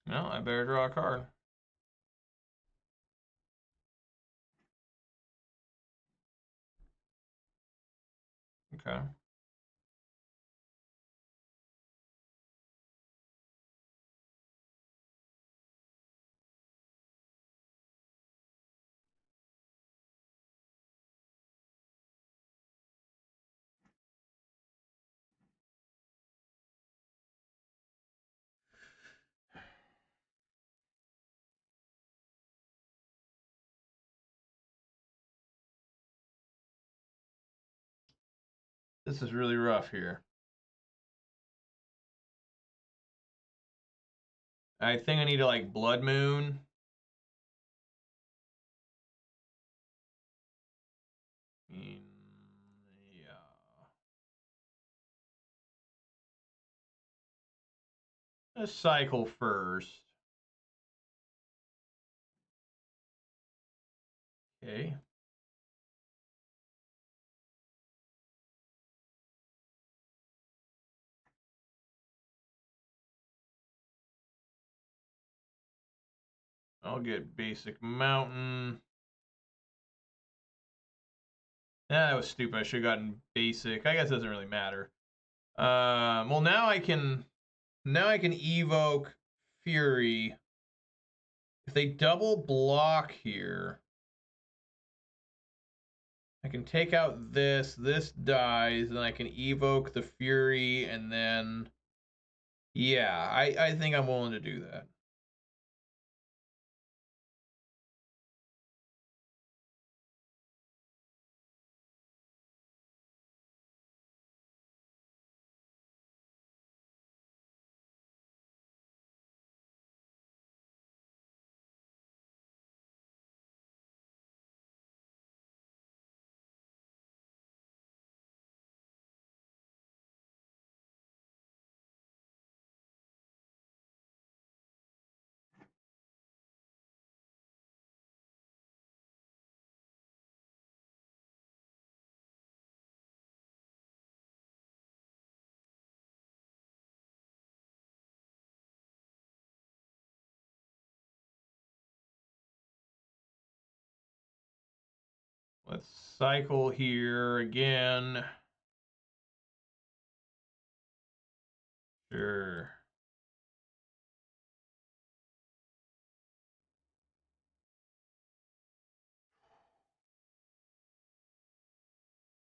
No, I better draw a card. Okay. This is really rough here. I think I need to, like, Blood Moon. Yeah. Let's cycle first. Okay. I'll get basic mountain. That was stupid. I should have gotten basic. I guess it doesn't really matter. Well, now I can evoke Fury. If they double block here, I can take out this. This dies, and I can evoke the Fury, and then yeah, I think I'm willing to do that. Let's cycle here again. Sure.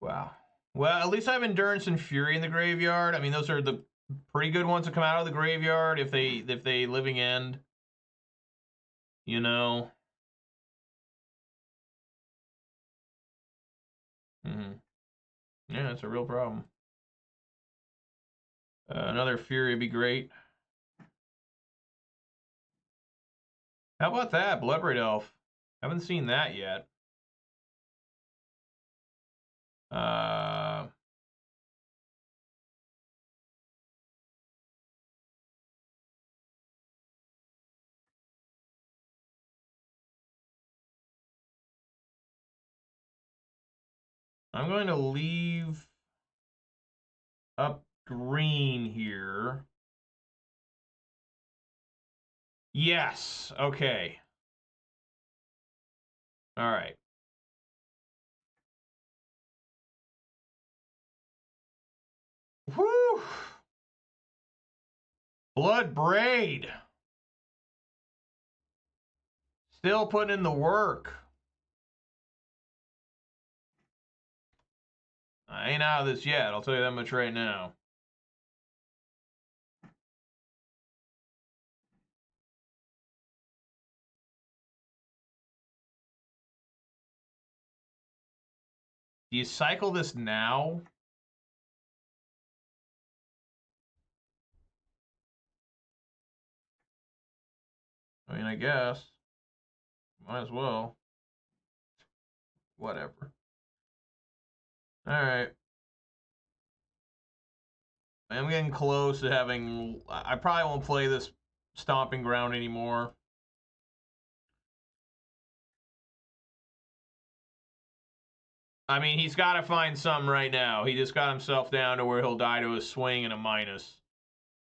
Wow. Well, at least I have Endurance and Fury in the graveyard. I mean, those are the pretty good ones to come out of the graveyard if they living end. You know. Yeah, it's a real problem. Another Fury would be great. How about that, Bloodbraid Elf? Haven't seen that yet. I'm going to leave up green here. Yes. Okay. All right. Whew. Bloodbraid. Still putting in the work. I ain't out of this yet. I'll tell you that much right now. Do you cycle this now? I mean, I guess. Might as well. Whatever. Alright. I'm getting close to having... I probably won't play this Stomping Ground anymore. I mean, he's got to find some right now. He just got himself down to where he'll die to a swing and a minus.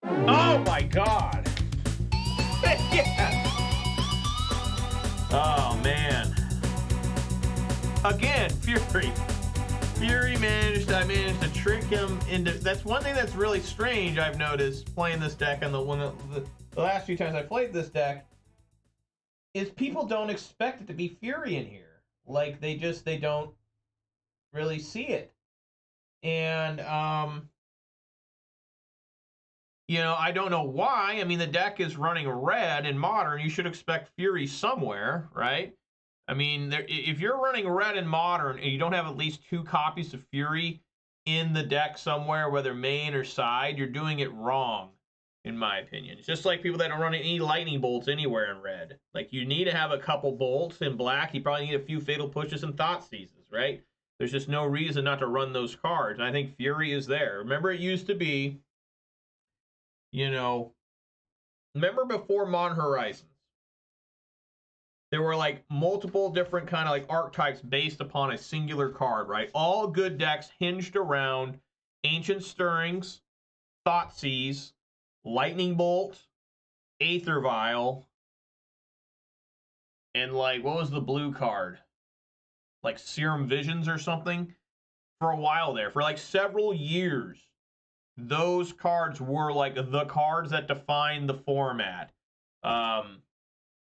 Oh my god! Yeah. Oh man. Again, Fury. I managed to trick him into... That's one thing that's really strange I've noticed playing this deck, and the last few times I played this deck, is people don't expect it to be Fury in here. Like, they don't really see it. And, you know, I don't know why. I mean, the deck is running red in Modern. You should expect Fury somewhere, right? I mean, if you're running red in Modern and you don't have at least 2 copies of Fury in the deck somewhere, whether main or side, you're doing it wrong, in my opinion. It's just like people that don't run any lightning bolts anywhere in red. Like, you need to have a couple bolts in black. You probably need a few fatal pushes and thought seizes, right? There's just no reason not to run those cards. And I think Fury is there. Remember, it used to be, you know, remember before Modern Horizons, there were like multiple different kind of like archetypes based upon a singular card, right? All good decks hinged around Ancient Stirrings, Thoughtseize, Lightning Bolt, Aether Vial, and like, what was the blue card? Like Serum Visions or something? For a while there, for like several years, those cards were like the cards that define the format.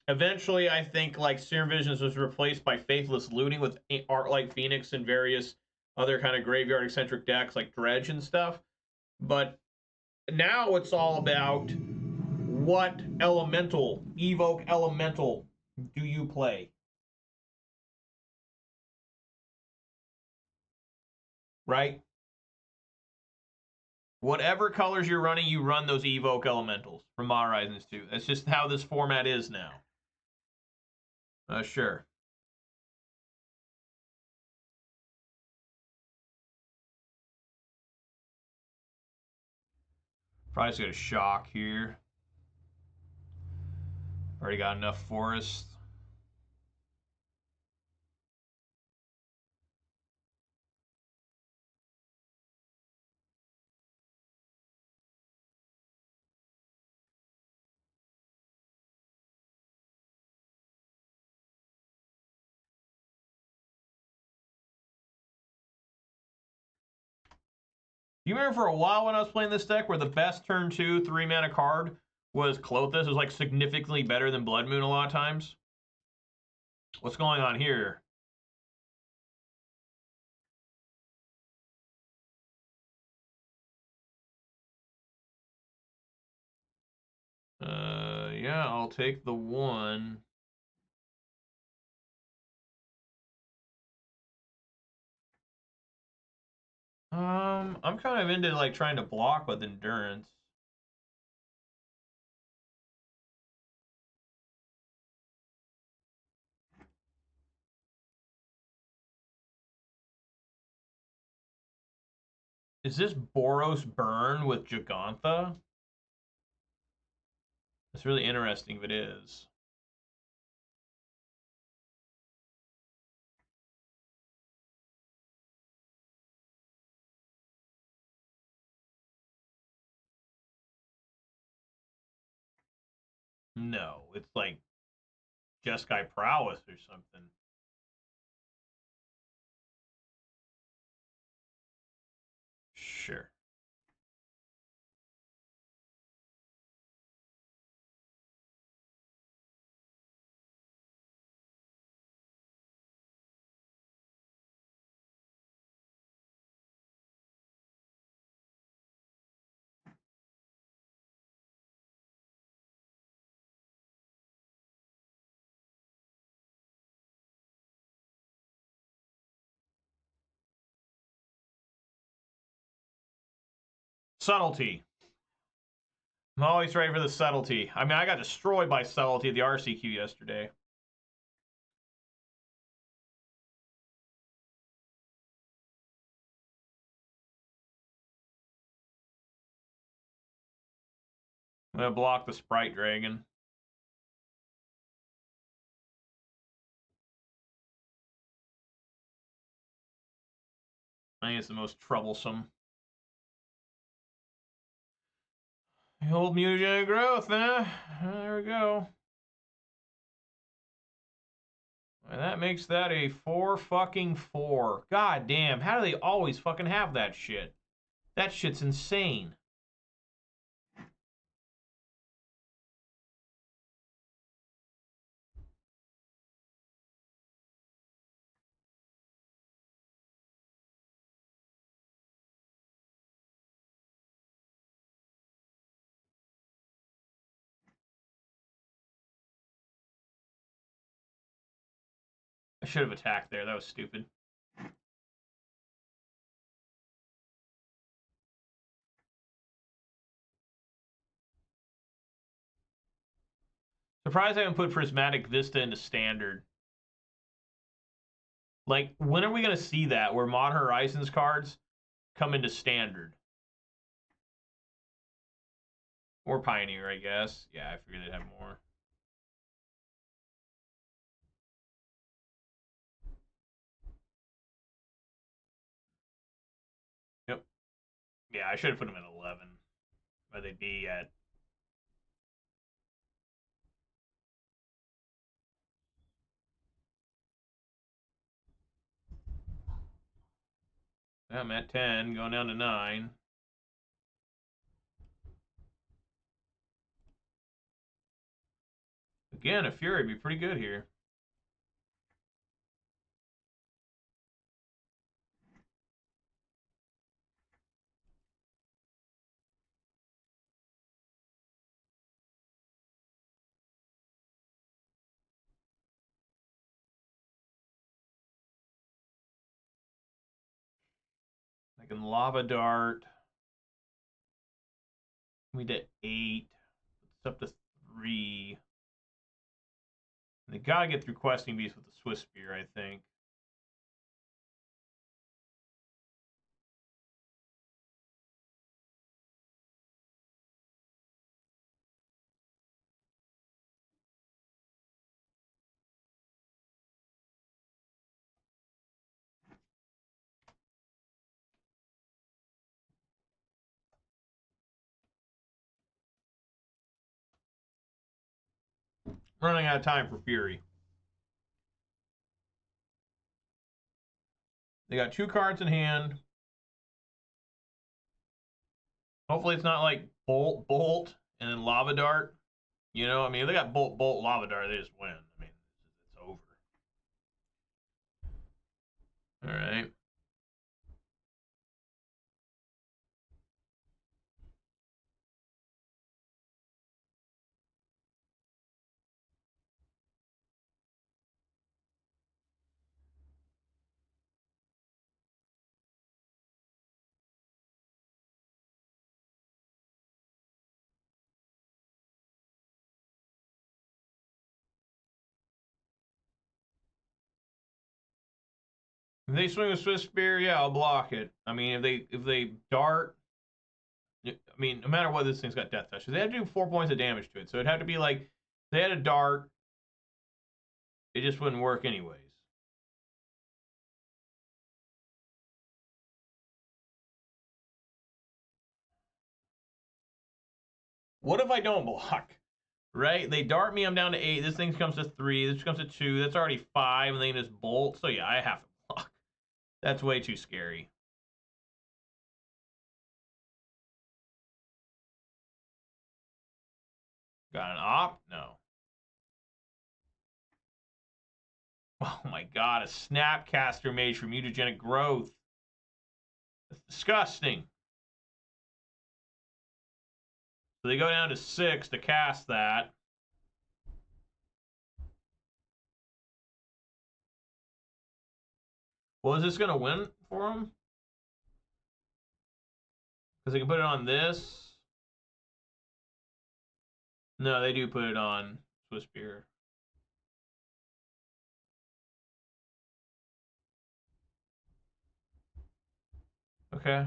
Eventually, I think like Serum Visions was replaced by Faithless Looting with Art Like Phoenix and various other kind of graveyard eccentric decks like Dredge and stuff. But now it's all about what elemental, evoke elemental do you play? Right? Whatever colors you're running, you run those evoke elementals from Modern Horizons 2. That's just how this format is now. Sure. Probably just got a shock here. Already got enough forest. You remember for a while when I was playing this deck where the best turn 2 3-mana card was Klothys? It was like significantly better than Blood Moon a lot of times. What's going on here? Yeah, I'll take the 1. I'm kind of into like trying to block with Endurance. Is this Boros Burn with Gigantha? It's really interesting if it is. No, it's like Jeskai Prowess or something. Sure. Subtlety. I'm always ready for the subtlety. I mean, I got destroyed by subtlety at the RCQ yesterday. I'm going to block the Sprite Dragon. I think it's the most troublesome. The old mutagenic growth, eh? There we go. And that makes that a 4-4. God damn, how do they always fucking have that shit? That shit's insane. I should have attacked there. That was stupid. Surprised I haven't put Prismatic Vista into Standard. Like, when are we going to see that, where Mod Horizons cards come into Standard? Or Pioneer, I guess. Yeah, I figured they'd have more. Yep. Yeah, I should have put them at 11. But they'd be at... I'm at 10, going down to 9. Again, a Fury would be pretty good here. I can Lava Dart. We did 8. It's up to 3. They gotta get through Questing Beast with the Swiss Spear, I think. Running out of time for Fury. They got 2 cards in hand. Hopefully it's not like Bolt, and then Lava Dart. You know, I mean, if they got Bolt, Lava Dart, they just win. I mean, it's over. All right. If they swing a Swiss Spear, yeah, I'll block it. I mean, if they dart, I mean, no matter what, this thing's got Death Touch. They had to do 4 points of damage to it, so it'd have to be like they had a dart. It just wouldn't work anyways. What if I don't block? Right? They dart me, I'm down to 8. This thing comes to 3. This comes to 2. That's already 5, and then just bolt. So yeah, I have to block. That's way too scary. Got an op? No. Oh my god, a Snapcaster Mage for mutagenic growth. That's disgusting. So they go down to 6 to cast that. Well, is this going to win for them? Because they can put it on this. No, they do put it on Swiss beer. Okay.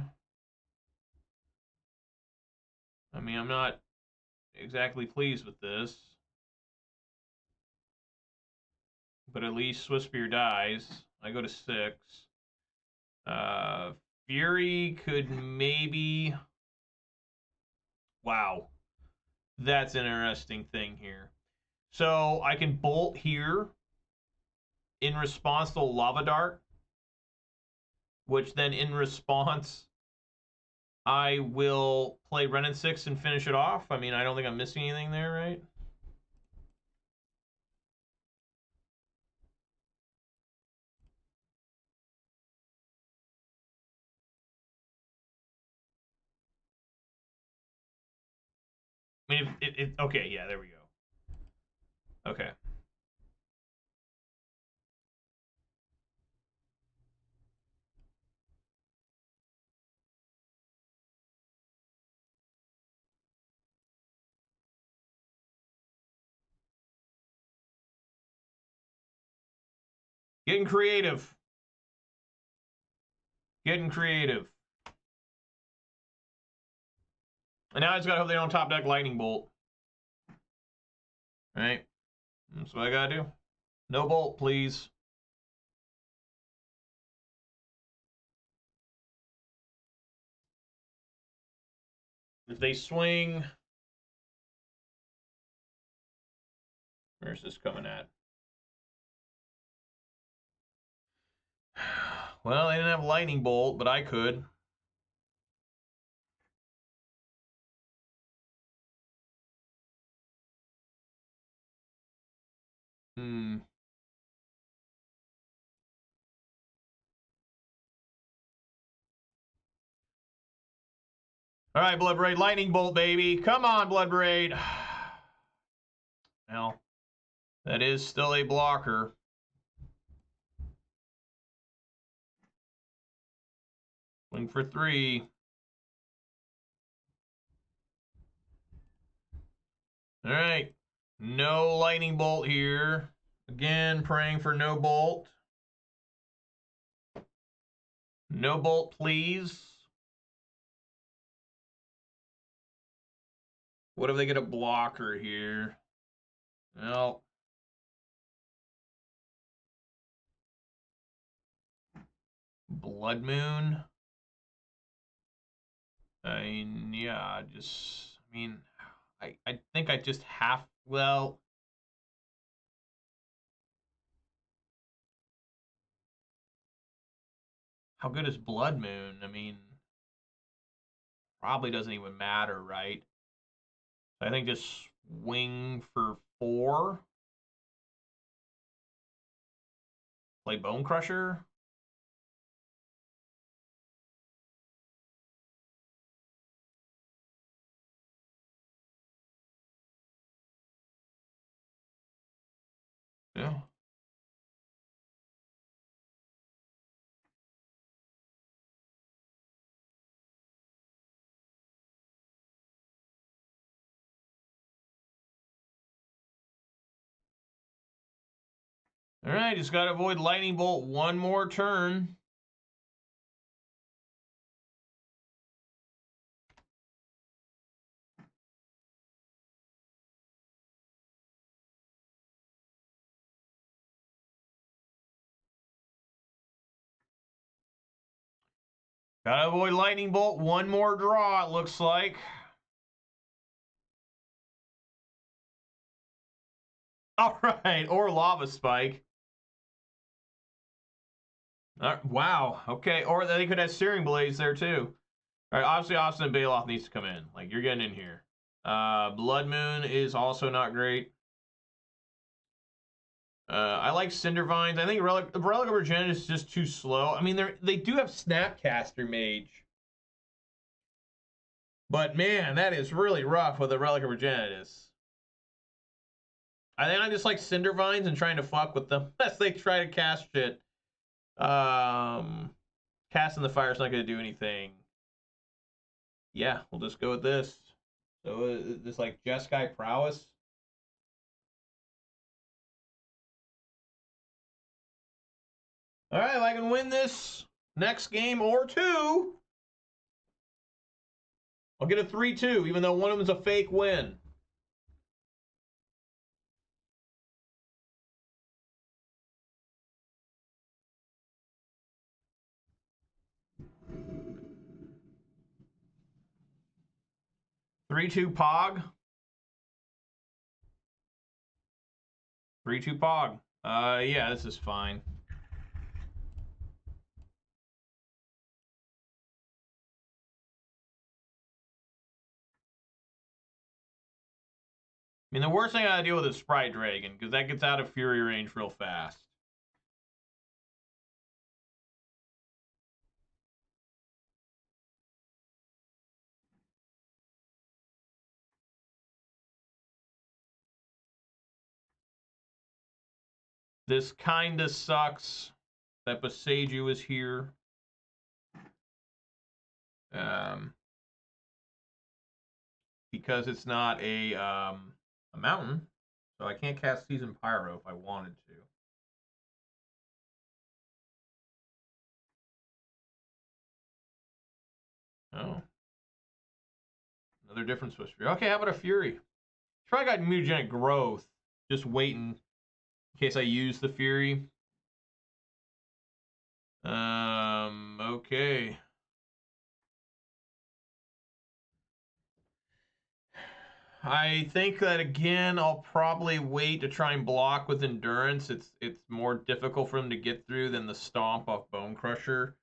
I mean, I'm not exactly pleased with this. But at least Swiss beer dies. I go to 6. Fury could maybe... Wow. That's an interesting thing here. So I can bolt here in response to Lava Dart, which then in response I will play Ren and 6 and finish it off. I mean, I don't think I'm missing anything there, right? I mean, okay, yeah, there we go. Okay. Getting creative. Getting creative. And now I just gotta hope they don't top deck Lightning Bolt. Right? That's what I gotta do. No bolt, please. If they swing... Where's this coming at? Well, they didn't have Lightning Bolt, but I could. Hmm. All right, Blood Braid, Lightning Bolt, baby. Come on, Blood Braid. Well, that is still a blocker. Swing for 3. All right. No Lightning Bolt here. Again, praying for no bolt. No bolt, please. What if they get a blocker here? Well, Blood Moon. I mean, yeah, I think I just have, well, how good is Blood Moon? I mean, probably doesn't even matter, right? I think just swing for 4. Play Bone Crusher. Yeah. All right, just got to avoid Lightning Bolt one more turn. Got to avoid Lightning Bolt one more draw, it looks like. All right, or Lava Spike. Wow, okay, or they could have Searing Blades there too. All right, obviously Austin Bailoff needs to come in. Like, you're getting in here. Blood Moon is also not great. I like Cindervines. I think Relic of Regenesis is just too slow. I mean, they do have Snapcaster Mage. But, man, that is really rough with a Relic of Regenesis. I think I just like Cindervines and trying to fuck with them as they try to cast shit. Casting the Fire is not going to do anything. Yeah, we'll just go with this. So this like Jeskai Prowess. All right, if I can win this next game or two, I'll get a 3-2, even though one of them's a fake win. Three-two Pog. 3-2 Pog. Yeah, this is fine. I mean, the worst thing I gotta deal with is Sprite Dragon, because that gets out of Fury range real fast. This kinda sucks that Boseiju is here. Because it's not a mountain, so I can't cast Season Pyro if I wanted to. Oh. Another different Swiss Fury. Okay, how about a Fury? Try got mutagenic growth. Just waiting in case I use the Fury. Okay. I think that again, I'll probably wait to try and block with endurance. It's more difficult for them to get through than the stomp off Bone Crusher.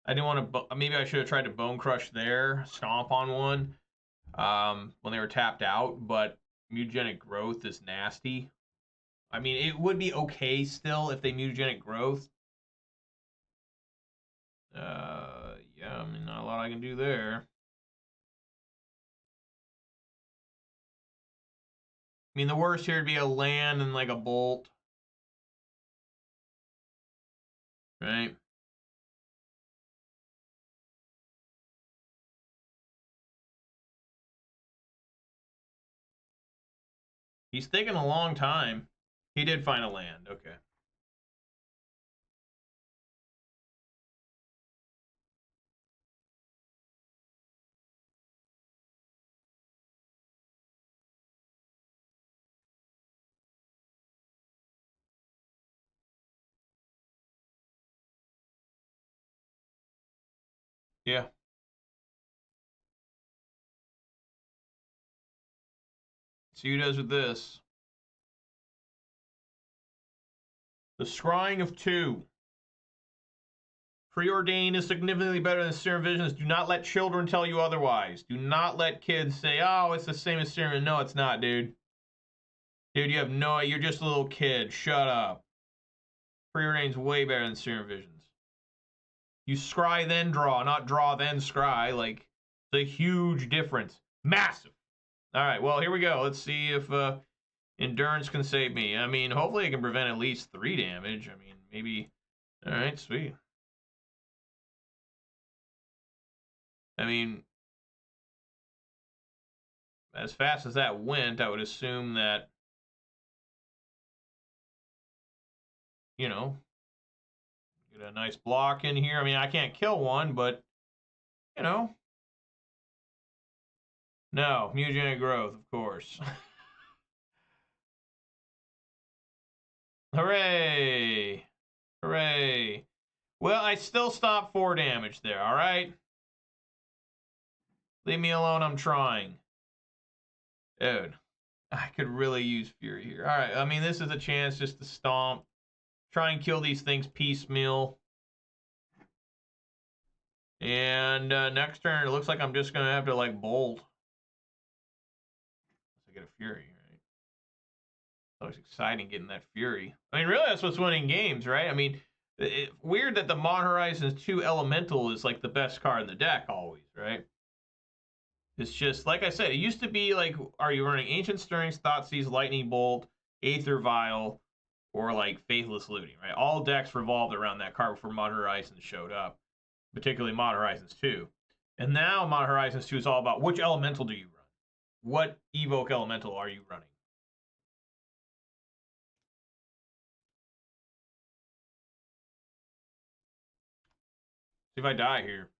I didn't want to. Maybe I should have tried to Bone Crush there, stomp on one when they were tapped out. But mutagenic growth is nasty. I mean, it would be okay still if they mutagenic growth. Yeah, I mean, not a lot I can do there. I mean, the worst here would be a land and like a bolt. Right? He's taking a long time. He did find a land. Okay. Yeah. See who does with this. The Scrying of 2. Preordained is significantly better than Serum Visions. Do not let children tell you otherwise. Do not let kids say, oh, it's the same as Serum. No, it's not, dude. Dude, you have no, you're just a little kid. Shut up. Preordained's way better than Serum Visions. You scry then draw, not draw then scry. Like, it's a huge difference. Massive. All right, well, here we go. Let's see if Endurance can save me. I mean, hopefully it can prevent at least 3 damage. I mean, maybe. All right, sweet. I mean, as fast as that went, I would assume that, you know, get a nice block in here. I mean, I can't kill one, but, you know. No, mutagenic growth, of course. Hooray! Hooray! Well, I still stopped 4 damage there, all right? Leave me alone, I'm trying. Dude, I could really use Fury here. All right, I mean, this is a chance just to stomp. Try and kill these things piecemeal. And next turn, it looks like I'm just going to have to, like, bolt. I get a Fury, right? That was exciting getting that Fury. I mean, really, that's what's winning games, right? I mean, weird that the Mod Horizons 2 Elemental is, like, the best card in the deck always, right? It's just, like I said, it used to be, like, are you running Ancient Stirrings, Thoughtseize, Lightning Bolt, Aether Vial, or, like, Faithless Looting, right? All decks revolved around that card before Mod Horizons showed up, particularly Mod Horizons 2. And now Mod Horizons 2 is all about which Elemental do you run? What Evoke Elemental are you running? See if I die here.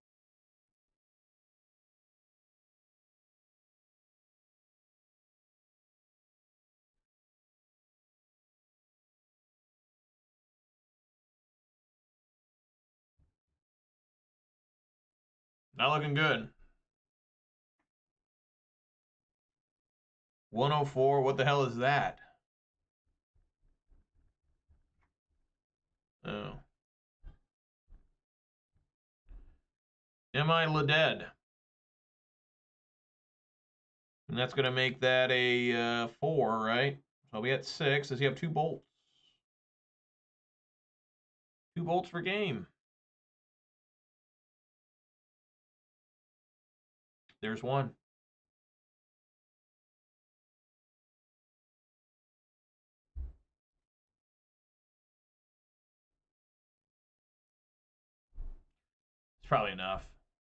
Not looking good. 104, what the hell is that? Oh. Am I dead? And that's going to make that a 4, right? So I'll be at 6. Does he have 2 bolts? 2 bolts per game. There's 1. It's probably enough,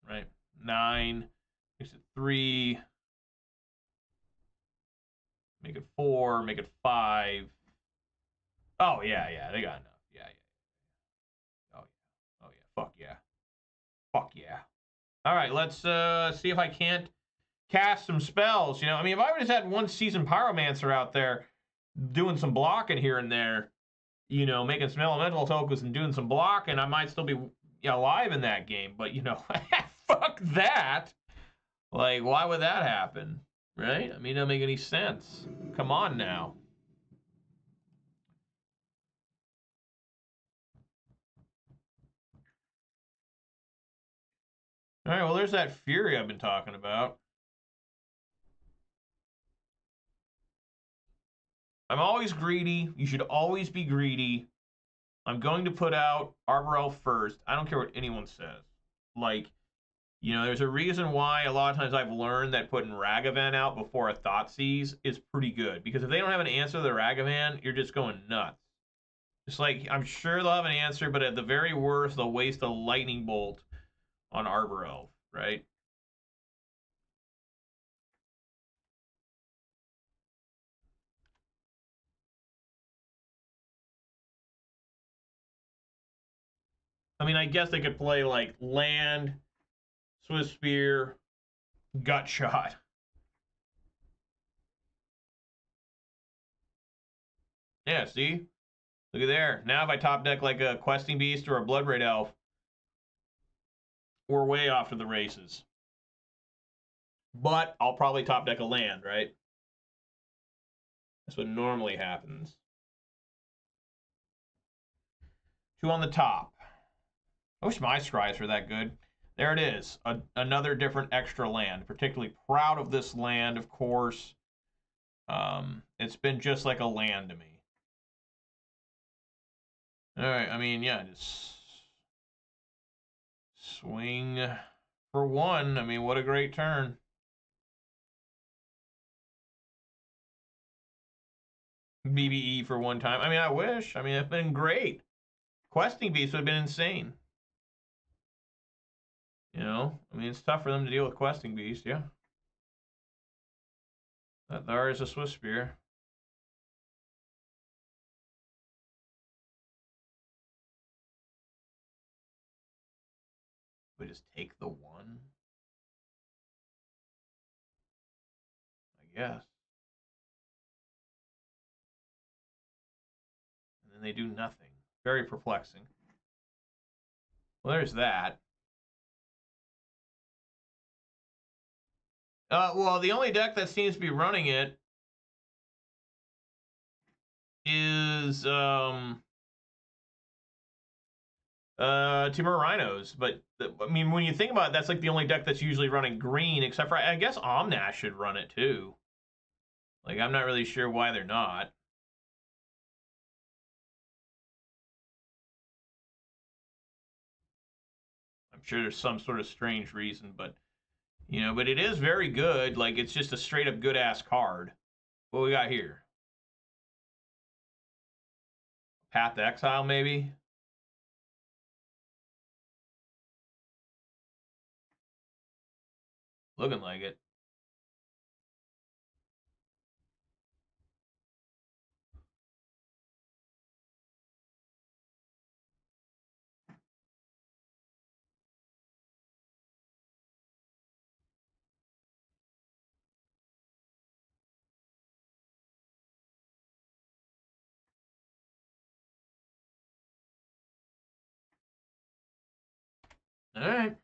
right? 9. Makes it 3. Make it 4. Make it 5. Oh, yeah. They got enough. Yeah. Oh, yeah. Oh, yeah. Fuck yeah. Fuck yeah. All right, let's see if I can't cast some spells. You know, I mean, if I would have had one seasoned Pyromancer out there doing some blocking here and there, you know, making some elemental tokens and doing some blocking, I might still be alive in that game. But, you know, fuck that. Like, why would that happen? Right? I mean, it doesn't make any sense. Come on now. All right, well, there's that Fury I've been talking about. I'm always greedy. You should always be greedy. I'm going to put out Arbor Elf first. I don't care what anyone says. Like, you know, there's a reason why a lot of times I've learned that putting Ragavan out before a Thoughtseize is pretty good. Because if they don't have an answer to the Ragavan, you're just going nuts. It's like, I'm sure they'll have an answer, but at the very worst, they'll waste a Lightning Bolt on Arbor Elf, right? I mean, I guess they could play, like, Land, Swift Spear, Gut Shot. Yeah, see? Look at there. Now if I top deck like a Questing Beast or a Bloodbraid Elf, we're way off to the races. But I'll probably top deck a land, right? That's what normally happens. 2 on the top. I wish my scries were that good. There it is. Another different extra land. Particularly proud of this land, of course. It's been just like a land to me. All right, I mean, yeah, just swing for 1. I mean, what a great turn. BBE for 1 time. I mean, I wish. I mean, it's been great. Questing Beast would have been insane. You know, I mean, it's tough for them to deal with Questing Beast, yeah. There is a Swift Spear. We just take the 1? I guess. And then they do nothing. Very perplexing. Well, there's that. Well, the only deck that seems to be running it is Timur Rhinos. But I mean, when you think about it, that's like the only deck that's usually running green, except for I guess Omnash should run it too. Like, I'm not really sure why they're not. I'm sure there's some sort of strange reason, but you know, but it is very good. Like, it's just a straight up good ass card. What we got here? Path to Exile, maybe? Looking like it. All right.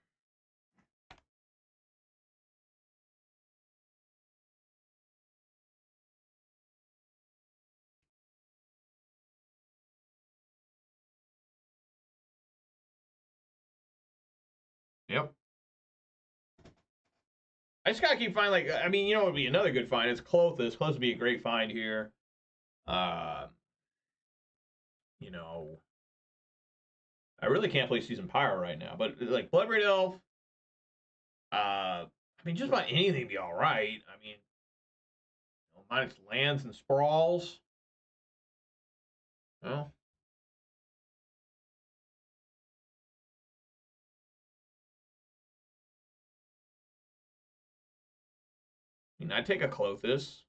Yep. I just gotta keep finding, like, I mean, you know what would be another good find? It's Clothis. Clothis would be a great find here. You know, I really can't play Season Pyro right now, but like Bloodbraid Elf, I mean, just about anything would be all right. I mean, you know, minus lands and sprawls. Well, I mean, I'd take a Clothis.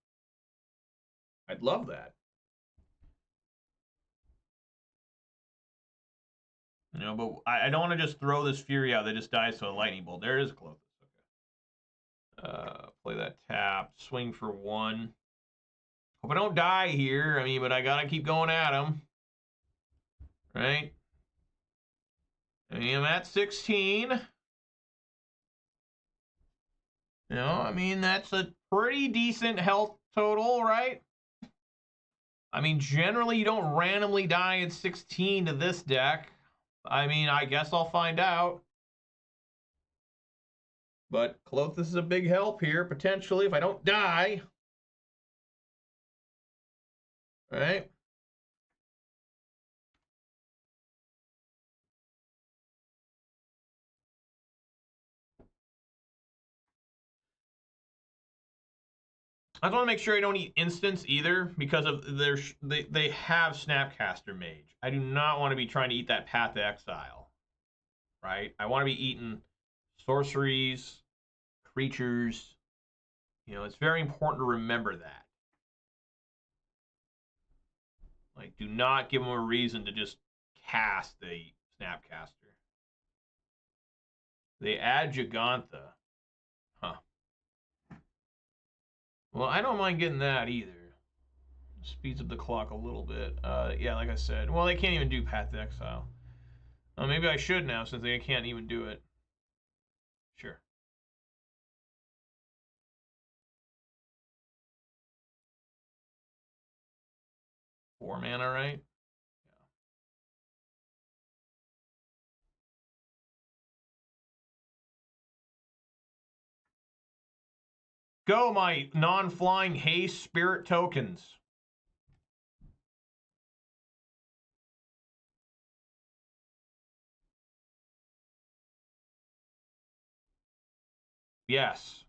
I'd love that. You know, but I don't want to just throw this Fury out that just dies to a Lightning Bolt. There is a Clothis. Okay. Play that tap. Swing for 1. Hope I don't die here. I mean, but I gotta keep going at him. Right? I mean, I'm at 16. You know, I mean, that's a pretty decent health total, right? I mean, generally, you don't randomly die at 16 to this deck. I mean, I guess I'll find out. But Clothis is a big help here, potentially, if I don't die. Right? I just want to make sure I don't eat instants either, because of they have Snapcaster Mage. I do not want to be trying to eat that Path to Exile. Right? I want to be eating sorceries, creatures. You know, it's very important to remember that. Like, do not give them a reason to just cast the Snapcaster. They add Gigantha. Huh. Well, I don't mind getting that either. Speeds up the clock a little bit. Yeah, like I said. Well, they can't even do Path to Exile. Maybe I should now, since they can't even do it. Sure. Four mana, right? Go, my non-flying haste spirit tokens. Yes.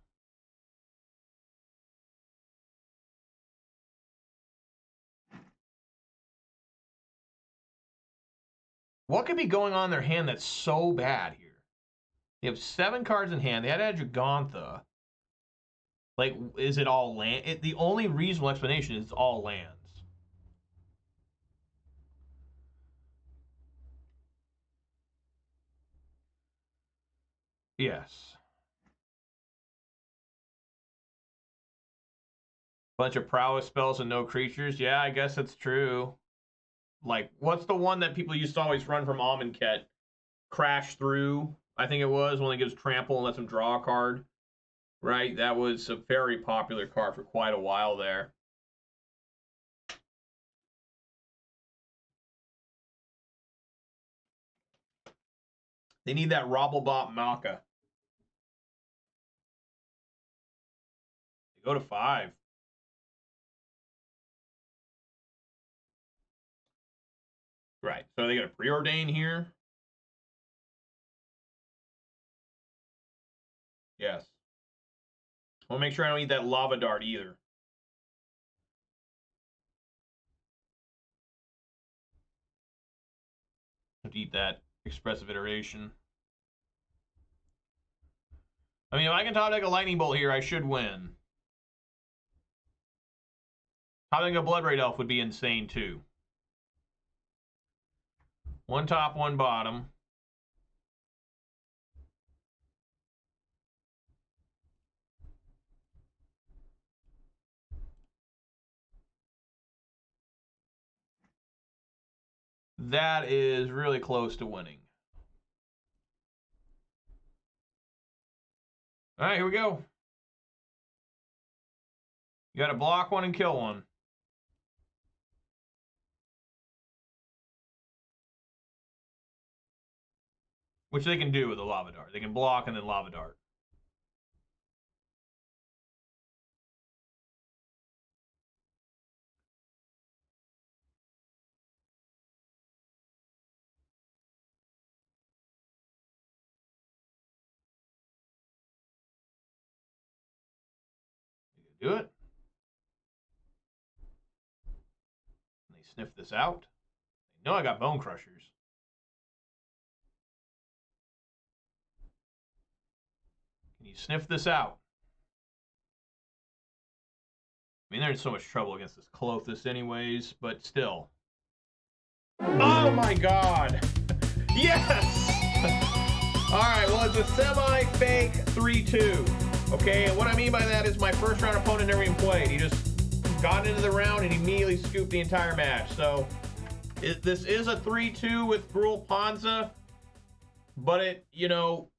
What could be going on in their hand that's so bad here? They have 7 cards in hand. They had Gigantha. Like, is it all land? The only reasonable explanation is it's all lands. Yes. Bunch of prowess spells and no creatures. Yeah, I guess that's true. Like, what's the one that people used to always run from Amonkhet? Crash Through, I think it was, when it gives trample and lets them draw a card. Right? That was a very popular card for quite a while there. They need that Robblebot Maka. They go to 5. Right. So are they going to preordain here? Yes. I want to make sure I don't eat that Lava Dart either. Have to eat that Expressive Iteration. I mean, if I can top deck a Lightning Bolt here, I should win. Top decking a Bloodbraid Elf would be insane too. One top, one bottom. That is really close to winning. All right, here we go. You got to block one and kill one. Which they can do with a Lava Dart. They can block and then Lava Dart. Do it. And they sniff this out. They know I got Bone Crushers. Can you sniff this out? I mean, they're in so much trouble against this Clothis anyways, but still. Oh my god! Yes! Alright, well, it's a semi-fake 3-2. Okay, and what I mean by that is my first round opponent never even played. He just got into the round and immediately scooped the entire match. So, this is a 3-2 with Gruul Ponza, but it, you know,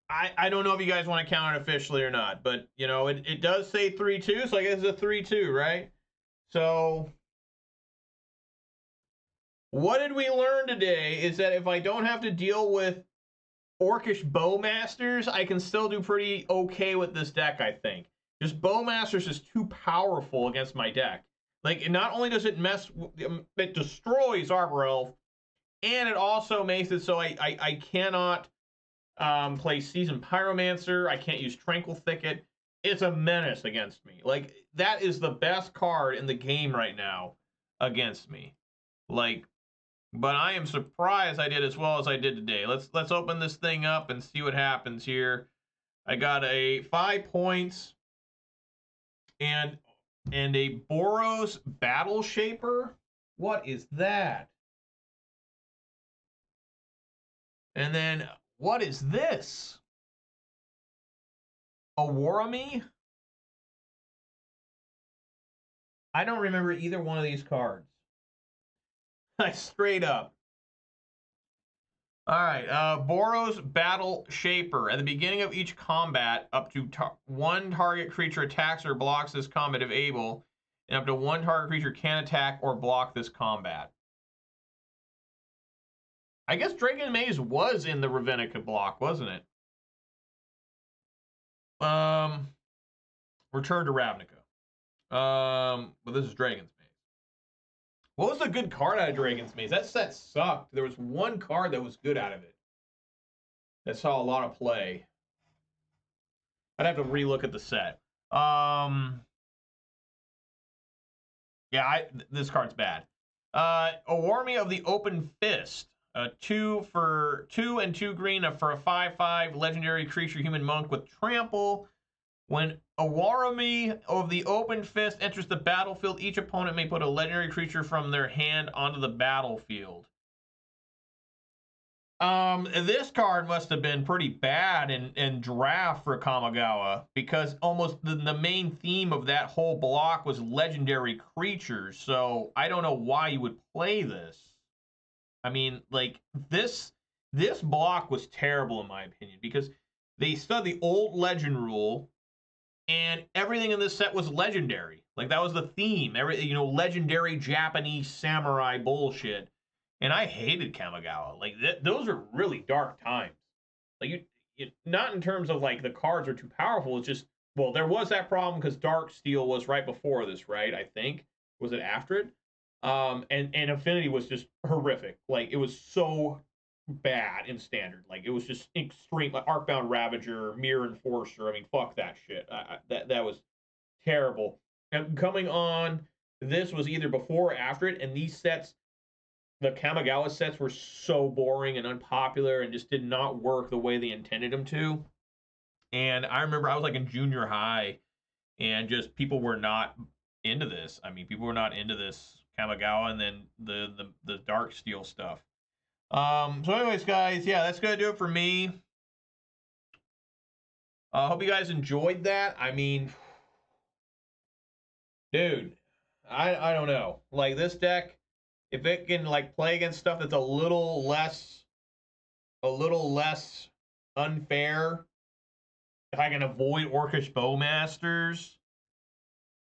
I don't know if you guys want to count it officially or not, but, you know, it does say 3-2, so I guess it's a 3-2, right? So, what did we learn today is that if I don't have to deal with Orcish Bowmasters, I can still do pretty okay with this deck, I think. Just Bowmasters is too powerful against my deck. Like, not only does it it destroys Arbor Elf, and it also makes it so I cannot play Seasoned Pyromancer. I can't use Tranquil Thicket. It's a menace against me. Like, that is the best card in the game right now against me. Like, but I am surprised I did as well as I did today. Let's open this thing up and see what happens here. I got a 5 points and a Boros Battle Shaper. What is that? And then what is this? A Warami? I don't remember either one of these cards. Straight up. All right, Boros Battle Shaper. At the beginning of each combat, up to one target creature attacks or blocks this combat if able, and up to one target creature can attack or block this combat. I guess Dragon Maze was in the Ravenica block, wasn't it? Return to Ravnica. But this is Dragon's Maze. What was the good card out of Dragon's Maze? That set sucked. There was one card that was good out of it. That saw a lot of play. I'd have to relook at the set. Yeah, this card's bad. Awarmi of the Open Fist. 2 for 2 and 2 green for a 5/5 legendary creature human monk with trample. When Awarami of the Open Fist enters the battlefield, each opponent may put a legendary creature from their hand onto the battlefield. This card must have been pretty bad in draft for Kamigawa, because almost the main theme of that whole block was legendary creatures. So I don't know why you would play this. I mean, like, this block was terrible in my opinion, because they studied the old legend rule, and everything in this set was legendary. Like, that was the theme. Everything, you know, legendary Japanese samurai bullshit. And I hated Kamigawa. Like, those are really dark times. Like, not in terms of, like, the cards are too powerful. It's just, well, there was that problem because Dark Steel was right before this, right? I think. Was it after it? And Affinity was just horrific. Like, it was so bad in Standard. Like, it was just extreme. Like, Arcbound Ravager, Mirror Enforcer. I mean, fuck that shit. That was terrible. And coming on, this was either before or after it, and these sets, the Kamigawa sets, were so boring and unpopular and just did not work the way they intended them to. And I remember I was like in junior high, and just people were not into this. I mean, people were not into this Kamigawa and then the Dark Steel stuff. So anyways, guys, yeah, that's gonna do it for me. Hope you guys enjoyed that. I mean, dude, I don't know. Like, this deck, if it can, like, play against stuff that's a little less unfair, if I can avoid Orcish Bowmasters,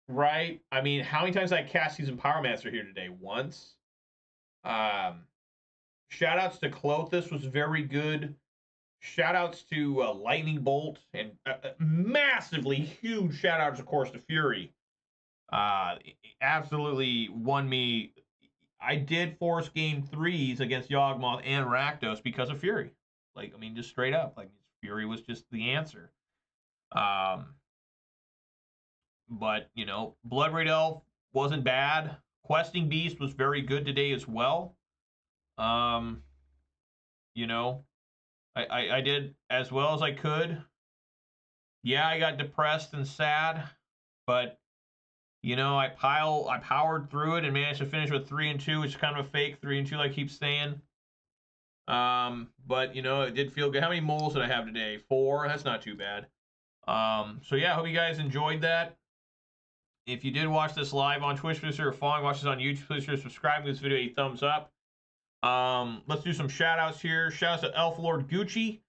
right? I mean, how many times did I cast Season Power Master here today? Once. Shout outs to Clothis was very good. Shout outs to Lightning Bolt, and massively huge shout outs, of course, to Fury. Absolutely won me. I did force game 3s against Yawgmoth and Rakdos because of Fury. Like, I mean, just straight up. Like, Fury was just the answer. But, you know, Blood Red Elf wasn't bad. Questing Beast was very good today as well. You know, I did as well as I could. Yeah, I got depressed and sad, but you know, I powered through it and managed to finish with 3 and 2, which is kind of a fake 3 and 2, like I keep saying. But you know, it did feel good. How many moles did I have today? 4. That's not too bad. So yeah, I hope you guys enjoyed that. If you did watch this live on Twitch, please or following, watch this on YouTube, please subscribe to this video, a thumbs up. Let's do some shout outs here. Shout outs to Elf Lord Gucci,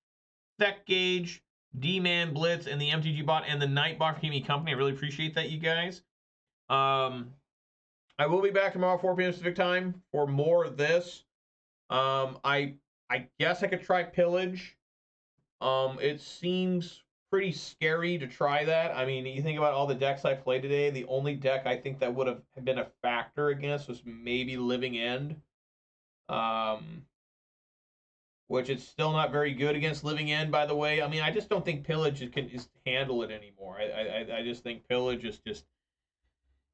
Tech Gauge, D-Man Blitz, and the MTG bot and the Nightbot for keeping me company. I really appreciate that, you guys. I will be back tomorrow 4 p.m. Pacific time for more of this. I guess I could try Pillage. It seems pretty scary to try that. I mean, you think about all the decks I played today, the only deck I think that would have been a factor against was maybe Living End. Which is still not very good against Living End, by the way. I mean, I just don't think Pillage can handle it anymore. I just think Pillage is just...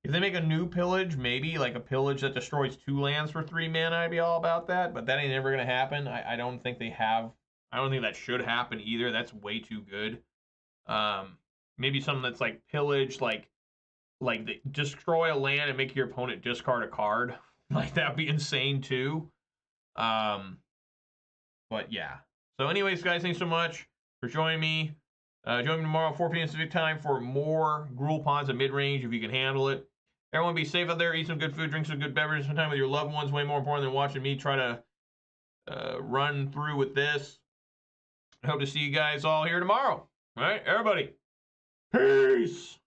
If they make a new Pillage, maybe like a Pillage that destroys 2 lands for 3 mana, I'd be all about that. But that ain't never going to happen. I don't think they have... I don't think that should happen either. That's way too good. Maybe something that's like Pillage, like destroy a land and make your opponent discard a card. Like, that'd be insane too. But yeah. So anyways, guys, thanks so much for joining me. Join me tomorrow at 4 p.m. Pacific time for more Gruul Ponza Midrange, if you can handle it. Everyone be safe out there. Eat some good food, drink some good beverages, spend time with your loved ones. Way more important than watching me try to run through with this. I hope to see you guys all here tomorrow. All right, everybody. Peace.